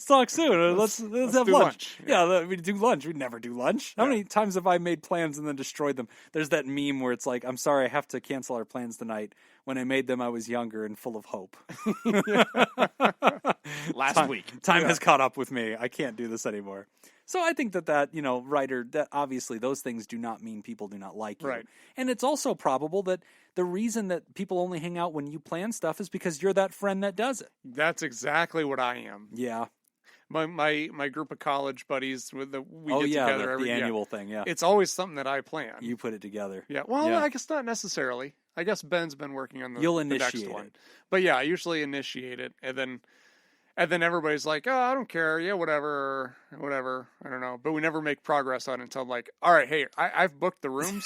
talk soon. Let's have lunch. Yeah, we do lunch. We never do lunch. How many times have I made plans and then destroyed them? There's that meme where it's like, I'm sorry, I have to cancel our plans tonight. When I made them, I was younger and full of hope. Last week. Time has caught up with me. I can't do this anymore. So I think that writer, that obviously those things do not mean people do not like you. Right. And it's also probable that the reason that people only hang out when you plan stuff is because you're that friend that does it. That's exactly what I am. Yeah. My group of college buddies we get together every the annual thing, yeah. It's always something that I plan. You put it together. Yeah. Well, I guess not necessarily. I guess Ben's been working on the next one. It. But yeah, I usually initiate it, and then everybody's like, "Oh, I don't care. Yeah, whatever. I don't know." But we never make progress on it until like, "All right, hey, I've booked the rooms.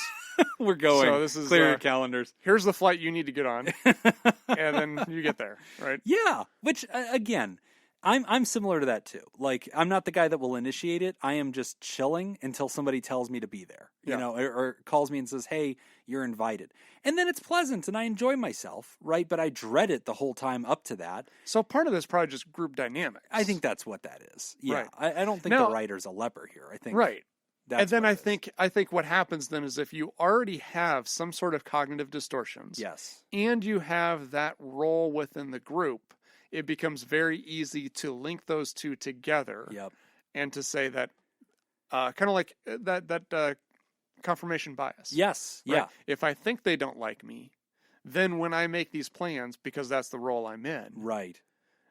We're going. So this is clear your calendars. Here's the flight you need to get on." And then you get there, right? Yeah, which again, I'm similar to that too. Like, I'm not the guy that will initiate it. I am just chilling until somebody tells me to be there, or calls me and says, "Hey, you're invited." And then it's pleasant and I enjoy myself, right? But I dread it the whole time up to that. So part of this is probably just group dynamics. I think that's what that is. Yeah, right. I don't think the writer's a leper here. I think right. That's and then I think what happens then is if you already have some sort of cognitive distortions, yes, and you have that role within the group, it becomes very easy to link those two together. Yep. And to say that, kind of like that confirmation bias. Yes. Right? Yeah. If I think they don't like me, then when I make these plans, because that's the role I'm in, right,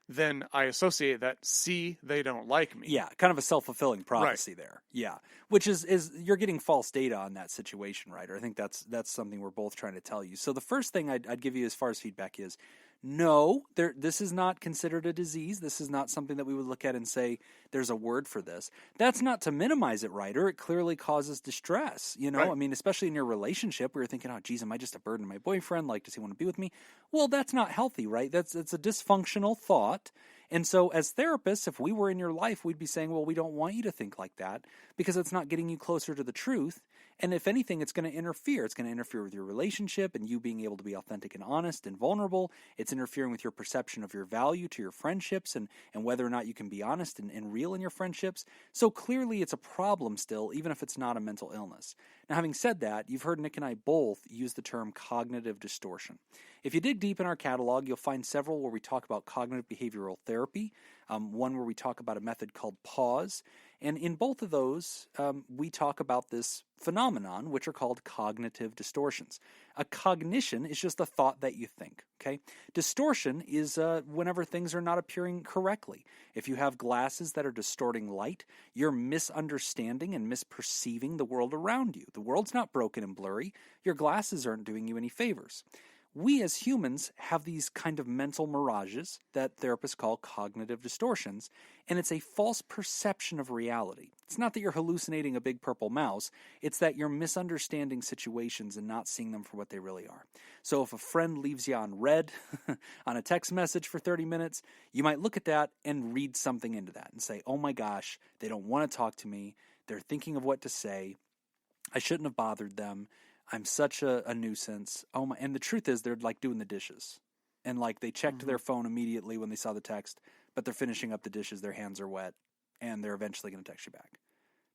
then I associate that, see, they don't like me. Yeah, kind of a self-fulfilling prophecy there. Yeah, which is you're getting false data on that situation, right? Or I think that's something we're both trying to tell you. So the first thing I'd give you as far as feedback is, no, this is not considered a disease. This is not something that we would look at and say there's a word for this. That's not to minimize it, writer. It clearly causes distress. Right. I mean, especially in your relationship where you're thinking, oh, geez, am I just a burden to my boyfriend? Like, does he want to be with me? Well, that's not healthy, right? It's a dysfunctional thought. And so as therapists, if we were in your life, we'd be saying, well, we don't want you to think like that because it's not getting you closer to the truth. And if anything, it's going to interfere. It's going to interfere with your relationship and you being able to be authentic and honest and vulnerable. It's interfering with your perception of your value to your friendships and whether or not you can be honest and real in your friendships. So clearly it's a problem still, even if it's not a mental illness. Now, having said that, you've heard Nick and I both use the term cognitive distortion. If you dig deep in our catalog, you'll find several where we talk about cognitive behavioral therapy, one where we talk about a method called pause. And in both of those, we talk about this phenomenon, which are called cognitive distortions. A cognition is just a thought that you think, okay? Distortion is whenever things are not appearing correctly. If you have glasses that are distorting light, you're misunderstanding and misperceiving the world around you. The world's not broken and blurry. Your glasses aren't doing you any favors. We as humans have these kind of mental mirages that therapists call cognitive distortions, and it's a false perception of reality. It's not that you're hallucinating a big purple mouse, it's that you're misunderstanding situations and not seeing them for what they really are. So if a friend leaves you on red on a text message for 30 minutes, you might look at that and read something into that and say, oh my gosh, they don't want to talk to me, they're thinking of what to say, I shouldn't have bothered them, I'm such a nuisance. Oh my! And the truth is, they're like doing the dishes, and like they checked their phone immediately when they saw the text, but they're finishing up the dishes. Their hands are wet, and they're eventually going to text you back.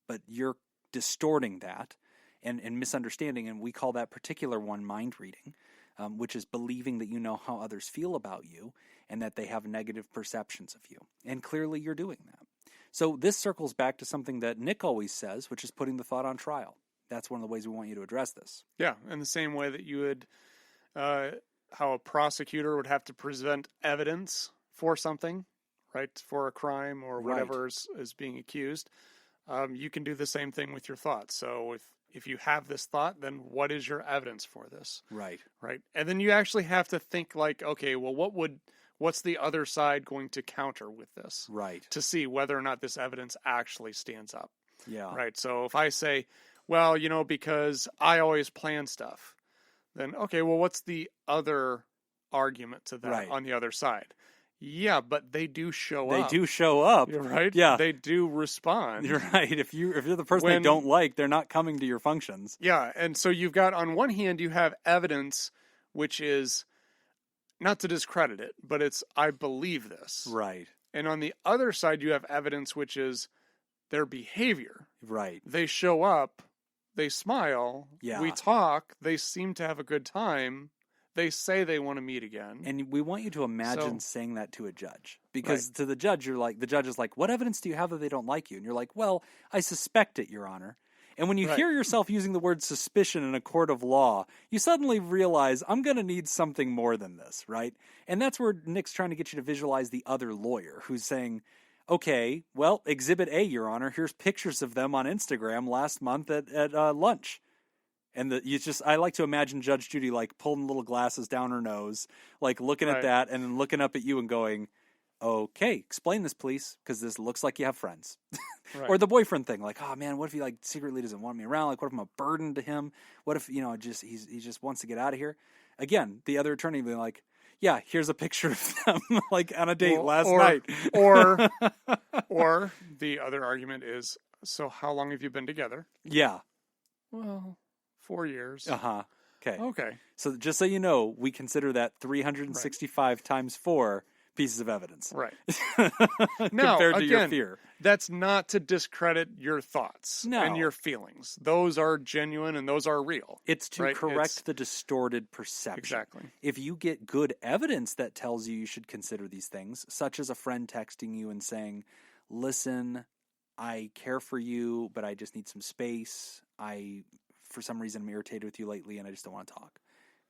But you're distorting that and misunderstanding, and we call that particular one mind reading. which is believing that you know how others feel about you and that they have negative perceptions of you. And clearly you're doing that. So this circles back to something that Nick always says, which is putting the thought on trial. That's one of the ways we want you to address this. Yeah, in the same way that you would, how a prosecutor would have to present evidence for something, right, for a crime or whatever is being accused. You can do the same thing with your thoughts. So if you have this thought, then what is your evidence for this? Right. Right. And then you actually have to think like, okay, well, what's the other side going to counter with this? Right. To see whether or not this evidence actually stands up. Yeah. Right. So if I say, well, because I always plan stuff, then, okay, well, what's the other argument to that on the other side? Yeah, but they do show up. They do show up. You're right. Yeah. They do respond. You're right. If you're the person they don't like, they're not coming to your functions. Yeah. And so you've got, on one hand, you have evidence, which is not to discredit it, but it's, I believe this. Right. And on the other side, you have evidence, which is their behavior. Right. They show up, they smile, we talk, they seem to have a good time. They say they want to meet again. And we want you to imagine saying that to a judge. Because to the judge, the judge is like, what evidence do you have that they don't like you? And you're like, well, I suspect it, Your Honor. And when you hear yourself using the word suspicion in a court of law, you suddenly realize, I'm going to need something more than this, right? And that's where Nick's trying to get you to visualize the other lawyer who's saying, okay, well, Exhibit A, Your Honor, here's pictures of them on Instagram last month at lunch. And I like to imagine Judge Judy like pulling little glasses down her nose, like looking at that and then looking up at you and going, okay, explain this, please, because this looks like you have friends. Or the boyfriend thing, like, oh man, what if he like secretly doesn't want me around? Like, what if I'm a burden to him? What if, he just wants to get out of here? Again, the other attorney being like, yeah, here's a picture of them like on a date last night. Or the other argument is, so how long have you been together? Yeah. Well, 4 years. Uh-huh. Okay. Okay. So just so you know, we consider that 365 times 4 pieces of evidence. Right. Compared to your fear. That's not to discredit your thoughts and your feelings. Those are genuine and those are real. It's to correct the distorted perception. Exactly. If you get good evidence that tells you should consider these things, such as a friend texting you and saying, listen, I care for you, but I just need some space. For some reason, I'm irritated with you lately and I just don't want to talk.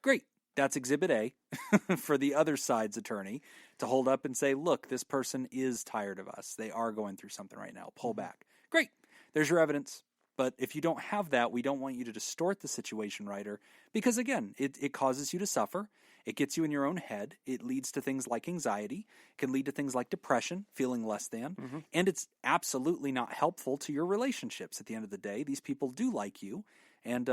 Great. That's Exhibit A for the other side's attorney to hold up and say, look, this person is tired of us. They are going through something right now. Pull back. Great. There's your evidence. But if you don't have that, we don't want you to distort the situation, writer, because, again, it causes you to suffer. It gets you in your own head. It leads to things like anxiety. It can lead to things like depression, feeling less than. Mm-hmm. And it's absolutely not helpful to your relationships at the end of the day. These people do like you. And,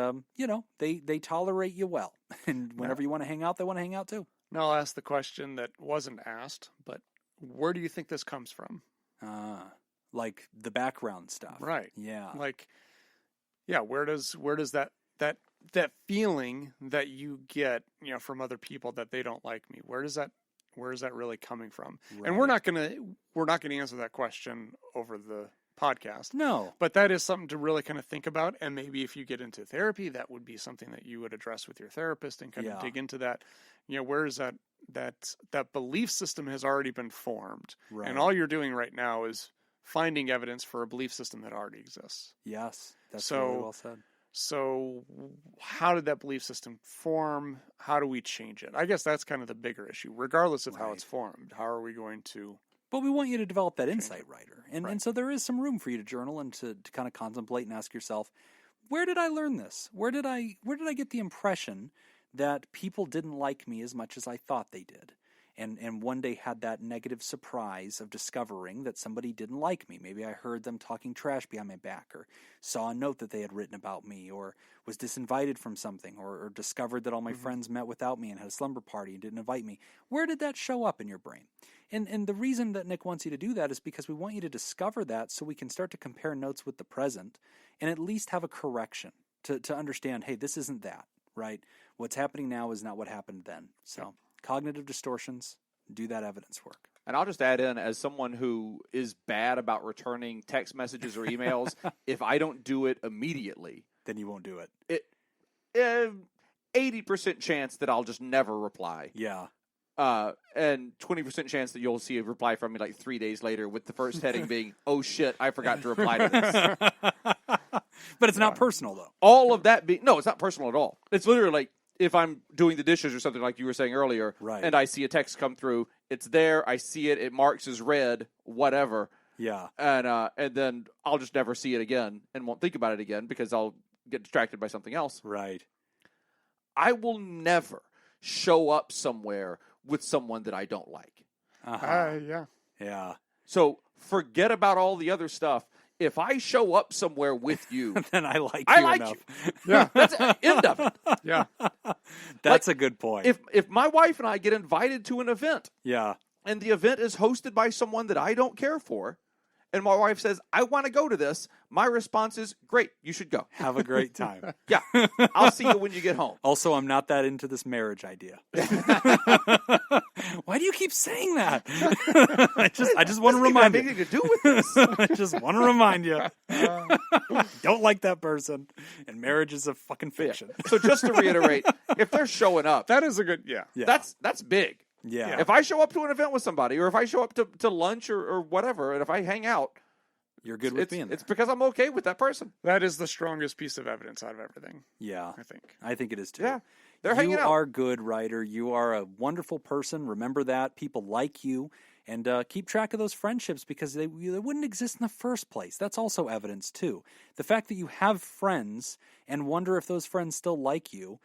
they tolerate you well. And whenever you want to hang out, they want to hang out too. Now I'll ask the question that wasn't asked, but where do you think this comes from? Like the background stuff. Right. Yeah. Where does that feeling that you get, from other people that they don't like me, where is that really coming from? Right. And we're not going to answer that question over the podcast. No. But that is something to really kind of think about. And maybe if you get into therapy, that would be something that you would address with your therapist and kind of dig into that. Where is that belief system has already been formed. Right. And all you're doing right now is finding evidence for a belief system that already exists. Yes. That's really well said. So how did that belief system form? How do we change it? I guess that's kind of the bigger issue. Regardless of how it's formed, how are we going to... But we want you to develop that insight, writer. And so there is some room for you to journal and to kind of contemplate and ask yourself, where did I learn this? Where did I get the impression that people didn't like me as much as I thought they did? And one day had that negative surprise of discovering that somebody didn't like me. Maybe I heard them talking trash behind my back, or saw a note that they had written about me, or was disinvited from something, or discovered that all my friends met without me and had a slumber party and didn't invite me. Where did that show up in your brain? And the reason that Nick wants you to do that is because we want you to discover that so we can start to compare notes with the present and at least have a correction to understand, hey, this isn't that, right? What's happening now is not what happened then. So cognitive distortions, do that evidence work. And I'll just add in, as someone who is bad about returning text messages or emails, if I don't do it immediately, then you won't do it. 80% chance that I'll just never reply. Yeah. And 20% chance that you'll see a reply from me like 3 days later with the first heading being, "Oh shit, I forgot to reply to this." But it's not personal, though. All of that no, it's not personal at all. It's literally like if I'm doing the dishes or something like you were saying earlier, right. and I see a text come through, it's there, I see it marks as read, whatever. Yeah. And then I'll just never see it again and won't think about it again because I'll get distracted by something else. Right. I will never show up somewhere with someone that I don't like. Yeah. Yeah. So forget about all the other stuff. If I show up somewhere with you, then I like you enough. You. Yeah. That's end of it. Yeah. That's a good point. If my wife and I get invited to an event, yeah, and the event is hosted by someone that I don't care for, and my wife says, "I want to go to this," my response is, "Great, you should go. Have a great time." Yeah. I'll see you when you get home. Also, I'm not that into this marriage idea. Why do you keep saying that? I just want to remind you. Anything to do with this? I just want to remind you. Don't like that person, and marriage is a fucking fiction. Yeah. So just to reiterate, if they're showing up, that is a good that's big. Yeah. If I show up to an event with somebody, or if I show up to lunch or whatever, and if I hang out, you're good with being there. It's because I'm okay with that person. That is the strongest piece of evidence out of everything. Yeah. I think it is too. Yeah. They're hanging out. You are good, Ryder. You are a wonderful person. Remember that. People like you. And keep track of those friendships because they wouldn't exist in the first place. That's also evidence, too. The fact that you have friends and wonder if those friends still like you.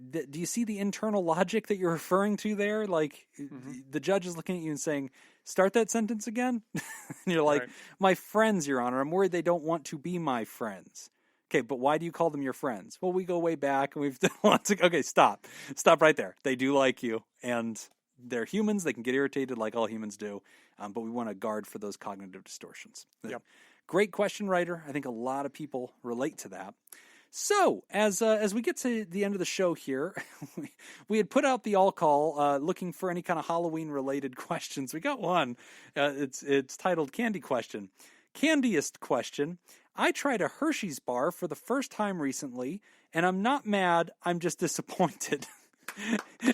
Do you see the internal logic that you're referring to there? Like, the judge is looking at you and saying, "Start that sentence again?" And you're like, right. "My friends, Your Honor. I'm worried they don't want to be my friends." Okay, but why do you call them your friends? Well, we go way back, and we've done lots of... Okay, stop. Stop right there. They do like you, and they're humans. They can get irritated like all humans do, but we want to guard for those cognitive distortions. Yep. Great question, Ryder. I think a lot of people relate to that. So, as we get to the end of the show here, we had put out the all-call looking for any kind of Halloween-related questions. We got one. It's titled Candy Question. Candiest question. I tried a Hershey's bar for the first time recently, and I'm not mad, I'm just disappointed.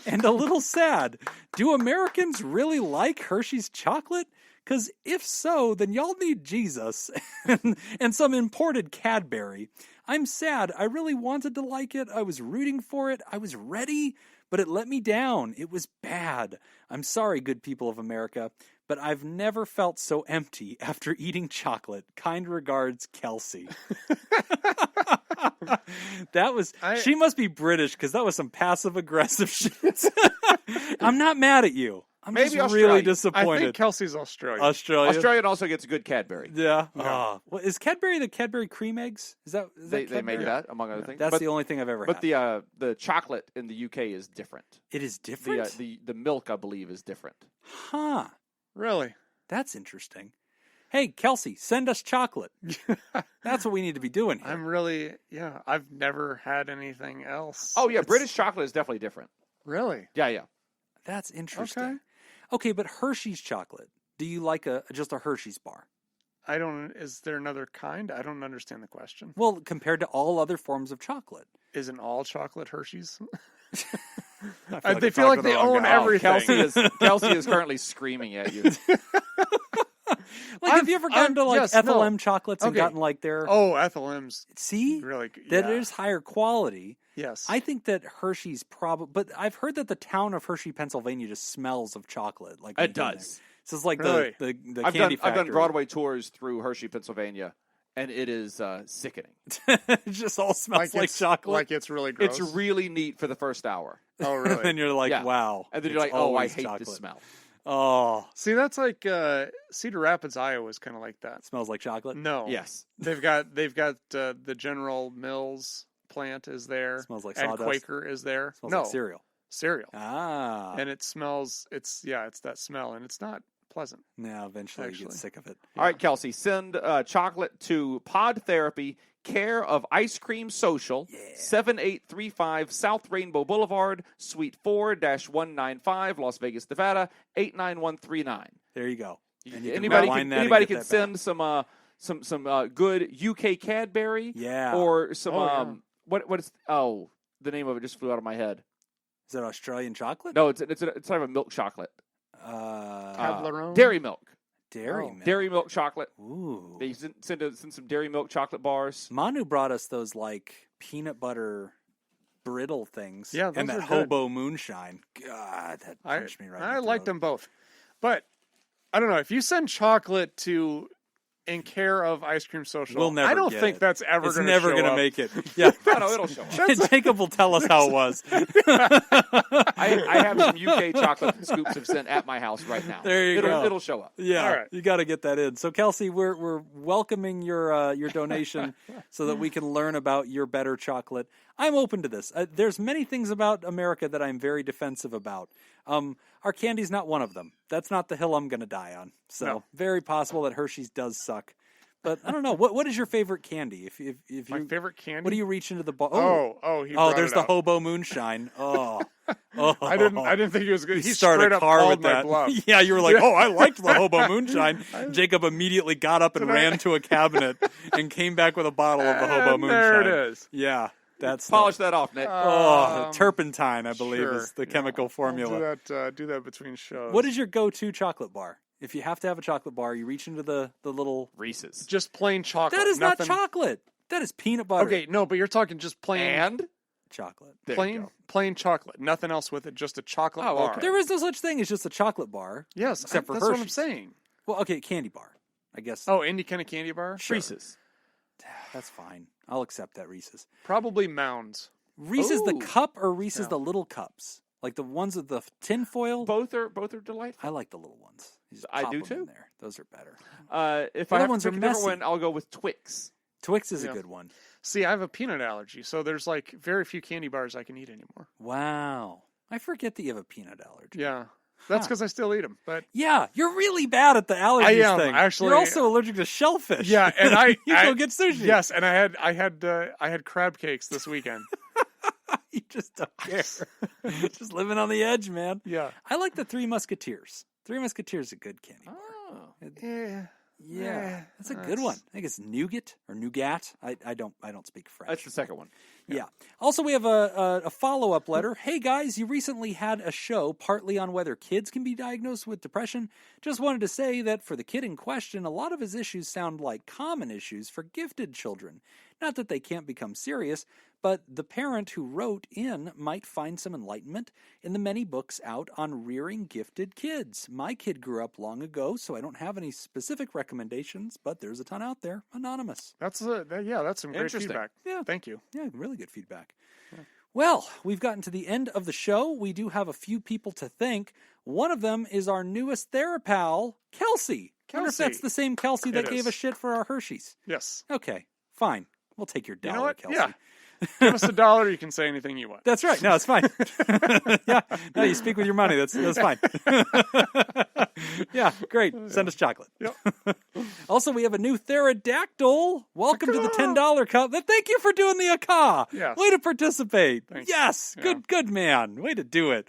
And a little sad. Do Americans really like Hershey's chocolate? Because if so, then y'all need Jesus and some imported Cadbury. I'm sad. I really wanted to like it. I was rooting for it. I was ready, but it let me down. It was bad. I'm sorry, good people of America, but I've never felt so empty after eating chocolate. Kind regards, Kelsey. She must be British because that was some passive-aggressive shit. I'm not mad at you. I'm Maybe just really disappointed. I think Kelsey's Australian. Australian also gets a good Cadbury. Yeah. Well, is Cadbury the Cadbury cream eggs? Is that they make that among other things? That's the only thing I've ever had. But the chocolate in the UK is different. It is different? The milk, I believe, is different. Huh. Really? That's interesting. Hey, Kelsey, send us chocolate. That's what we need to be doing here. I've never had anything else. Oh, yeah, British chocolate is definitely different. Really? Yeah. That's interesting. Okay, but Hershey's chocolate. Do you like just a Hershey's bar? Is there another kind? I don't understand the question. Well, compared to all other forms of chocolate. Isn't all chocolate Hershey's? They feel like they own everything. Kelsey is currently screaming at you. Have you ever gone to Ethel M chocolates and gotten their... Oh, Ethel M's. See? Really? That is higher quality. Yes. I think that Hershey's but I've heard that the town of Hershey, Pennsylvania just smells of chocolate. It does. So it's like the candy factory. I've done Broadway tours through Hershey, Pennsylvania, and it is sickening. It just all smells like chocolate. Like it's really gross. It's really neat for the first hour. Oh, really? And then you're like, wow. And then you're like, oh, I hate this smell. Oh. See, that's like Cedar Rapids, Iowa is kind of like that. Smells like chocolate? No. Yes. They've got the General Mills plant is there. Smells like and sawdust. Quaker is there. Smells like cereal. Cereal. Ah. And it smells, it's that smell, and it's not pleasant. No, eventually you get sick of it. Yeah. All right, Kelsey, send chocolate to Pod Therapy, care of Ice Cream Social, 7835 South Rainbow Boulevard, Suite 4-195, Las Vegas, Nevada, 89139. There you go. Anybody can send some good UK Cadbury, yeah, or some what is The name of it just flew out of my head. Is that Australian chocolate? No, it's type of milk chocolate. Toblerone? Dairy milk. Dairy milk chocolate. Ooh. They send some dairy milk chocolate bars. Manu brought us those like peanut butter brittle things. Yeah, those and that are hobo moonshine. God, that punched me right. I liked them both, but I don't know if you send chocolate to in care of Ice Cream Social. We'll never I don't get think it. that's ever. It's never going to make it. Yeah, No, it'll show up. Jacob will tell us how it was. I have some UK chocolate scoops of sent at my house right now. There you go. It'll show up. Yeah, all right. You got to get that in. So Kelsey, we're welcoming your donation so that we can learn about your better chocolate. I'm open to this. There's many things about America that I'm very defensive about. Our candy's not one of them. That's not the hill I'm going to die on. So very possible that Hershey's does suck. But I don't know. What is your favorite candy? If My favorite candy? What do you reach into the ball? There's the hobo moonshine. Oh. I didn't think he was good. He started straight a car up with called my that. bluff. Yeah, you were like, "Oh, I liked the hobo moonshine." Jacob immediately got up and ran to a cabinet and came back with a bottle of the hobo moonshine. There it is. Yeah, that's Polish that off, Nick. turpentine, I believe, Sure. is the chemical formula. I'll do that between shows. What is your go-to chocolate bar? If you have to have a chocolate bar, you reach into the little Reese's. Just plain chocolate. That is nothing... not chocolate. That is peanut butter. Okay, no, but you're talking just plain And chocolate. plain chocolate. Nothing else with it. Just a chocolate bar. Okay. There is no such thing as just a chocolate bar. Yes, except for that's what I'm Hershey's. saying. Well, okay, candy bar, I guess. Oh, any kind of candy bar? Sure. Reese's. That's fine. I'll accept that Reese's. Probably Mounds. Reese's the Ooh. cup or Reese's No. the little cups? Like the ones with the tin foil? Both are delightful. I like the little ones. You just I pop do them in too. there. Those are better. If The I other have ones to are pick a different messy. one, I'll go with Twix. Twix is a Yeah. good one. See, I have a peanut allergy, so there's like very few candy bars I can eat anymore. Wow. I forget that you have a peanut allergy. Yeah. That's because I still eat them. But Yeah, you're really bad at the allergies I am, thing. actually. You're also allergic to shellfish. yeah, and you go get sushi. Yes, and I had crab cakes this weekend. You just don't care. Just living on the edge, man. Yeah. I like the Three Musketeers. Three Musketeers is a good candy bar. Oh. Yeah, that's a good one. I think it's nougat or nougat. I don't speak French. That's the second one. Yeah. Also, we have a follow-up letter. Hey, guys, you recently had a show partly on whether kids can be diagnosed with depression. Just wanted to say that for the kid in question, a lot of his issues sound like common issues for gifted children. Not that they can't become serious, but the parent who wrote in might find some enlightenment in the many books out on rearing gifted kids. My kid grew up long ago, so I don't have any specific recommendations, but there's a ton out there. Anonymous. That's some great Interesting. feedback. Yeah. Thank you. Yeah, really good feedback. Well, we've gotten to the end of the show. We do have a few people to thank. One of them is our newest therapal, Kelsey. I wonder if that's the same Kelsey that It gave is. us shit for our Hershey's. Yes. Okay, fine. We'll take your dollar, You know what? Kelsey. Yeah. Give us $1. You can say anything you want. That's right. No, it's fine. Yeah. No, you speak with your money. That's fine. Yeah, great. Send us chocolate. Yep. Also, we have a new Therodactyl. Welcome to the $10 cup. Thank you for doing the Aka. Yes. Way to participate. Thanks. Yes. Yeah. Good man. Way to do it.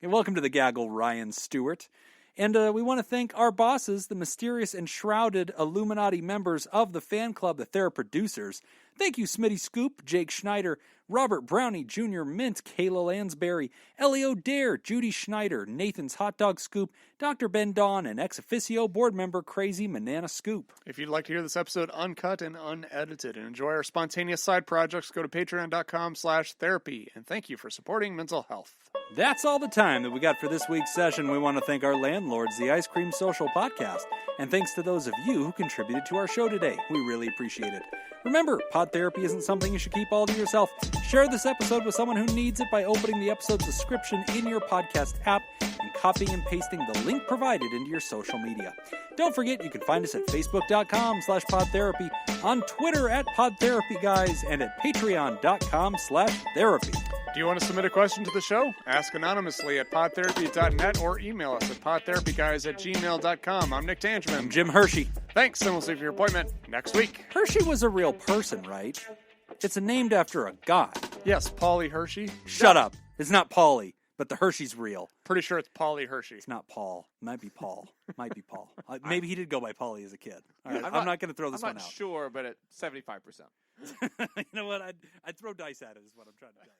And welcome to the gaggle, Ryan Stewart. And we want to thank our bosses, the mysterious and shrouded Illuminati members of the fan club, the Theraproducers. Thank you, Smitty Scoop, Jake Schneider, Robert Brownie, Jr. Mint, Kayla Lansbury, Ellie O'Dare, Judy Schneider, Nathan's Hot Dog Scoop, Dr. Ben Don, and ex officio board member Crazy Banana Scoop. If you'd like to hear this episode uncut and unedited and enjoy our spontaneous side projects, go to patreon.com/therapy. And thank you for supporting mental health. That's all the time that we got for this week's session. We want to thank our landlords, the Ice Cream Social Podcast, and thanks to those of you who contributed to our show today. We really appreciate it. Remember, pod therapy isn't something you should keep all to yourself. Share this episode with someone who needs it by opening the episode's description in your podcast app and copying and pasting the link provided into your social media. Don't forget, you can find us at facebook.com/podtherapy, on Twitter at PodTherapyGuys, and at patreon.com/therapy. Do you want to submit a question to the show? Ask anonymously at podtherapy.net or email us at podtherapyguys@gmail.com. I'm Nick Tangeman. I'm Jim Hershey. Thanks, and we'll see you for your appointment next week. Hershey was a real person, right? It's named after a god. Yes, Paulie Hershey. Shut up. It's not Paulie, but the Hershey's real. Pretty sure it's Paulie Hershey. It's not Paul. Might be Paul. Might be Paul. Maybe he did go by Paulie as a kid. All right, I'm not going to throw this I'm one not out. sure, but at 75%. You know what? I'd throw dice at it is what I'm trying to tell you.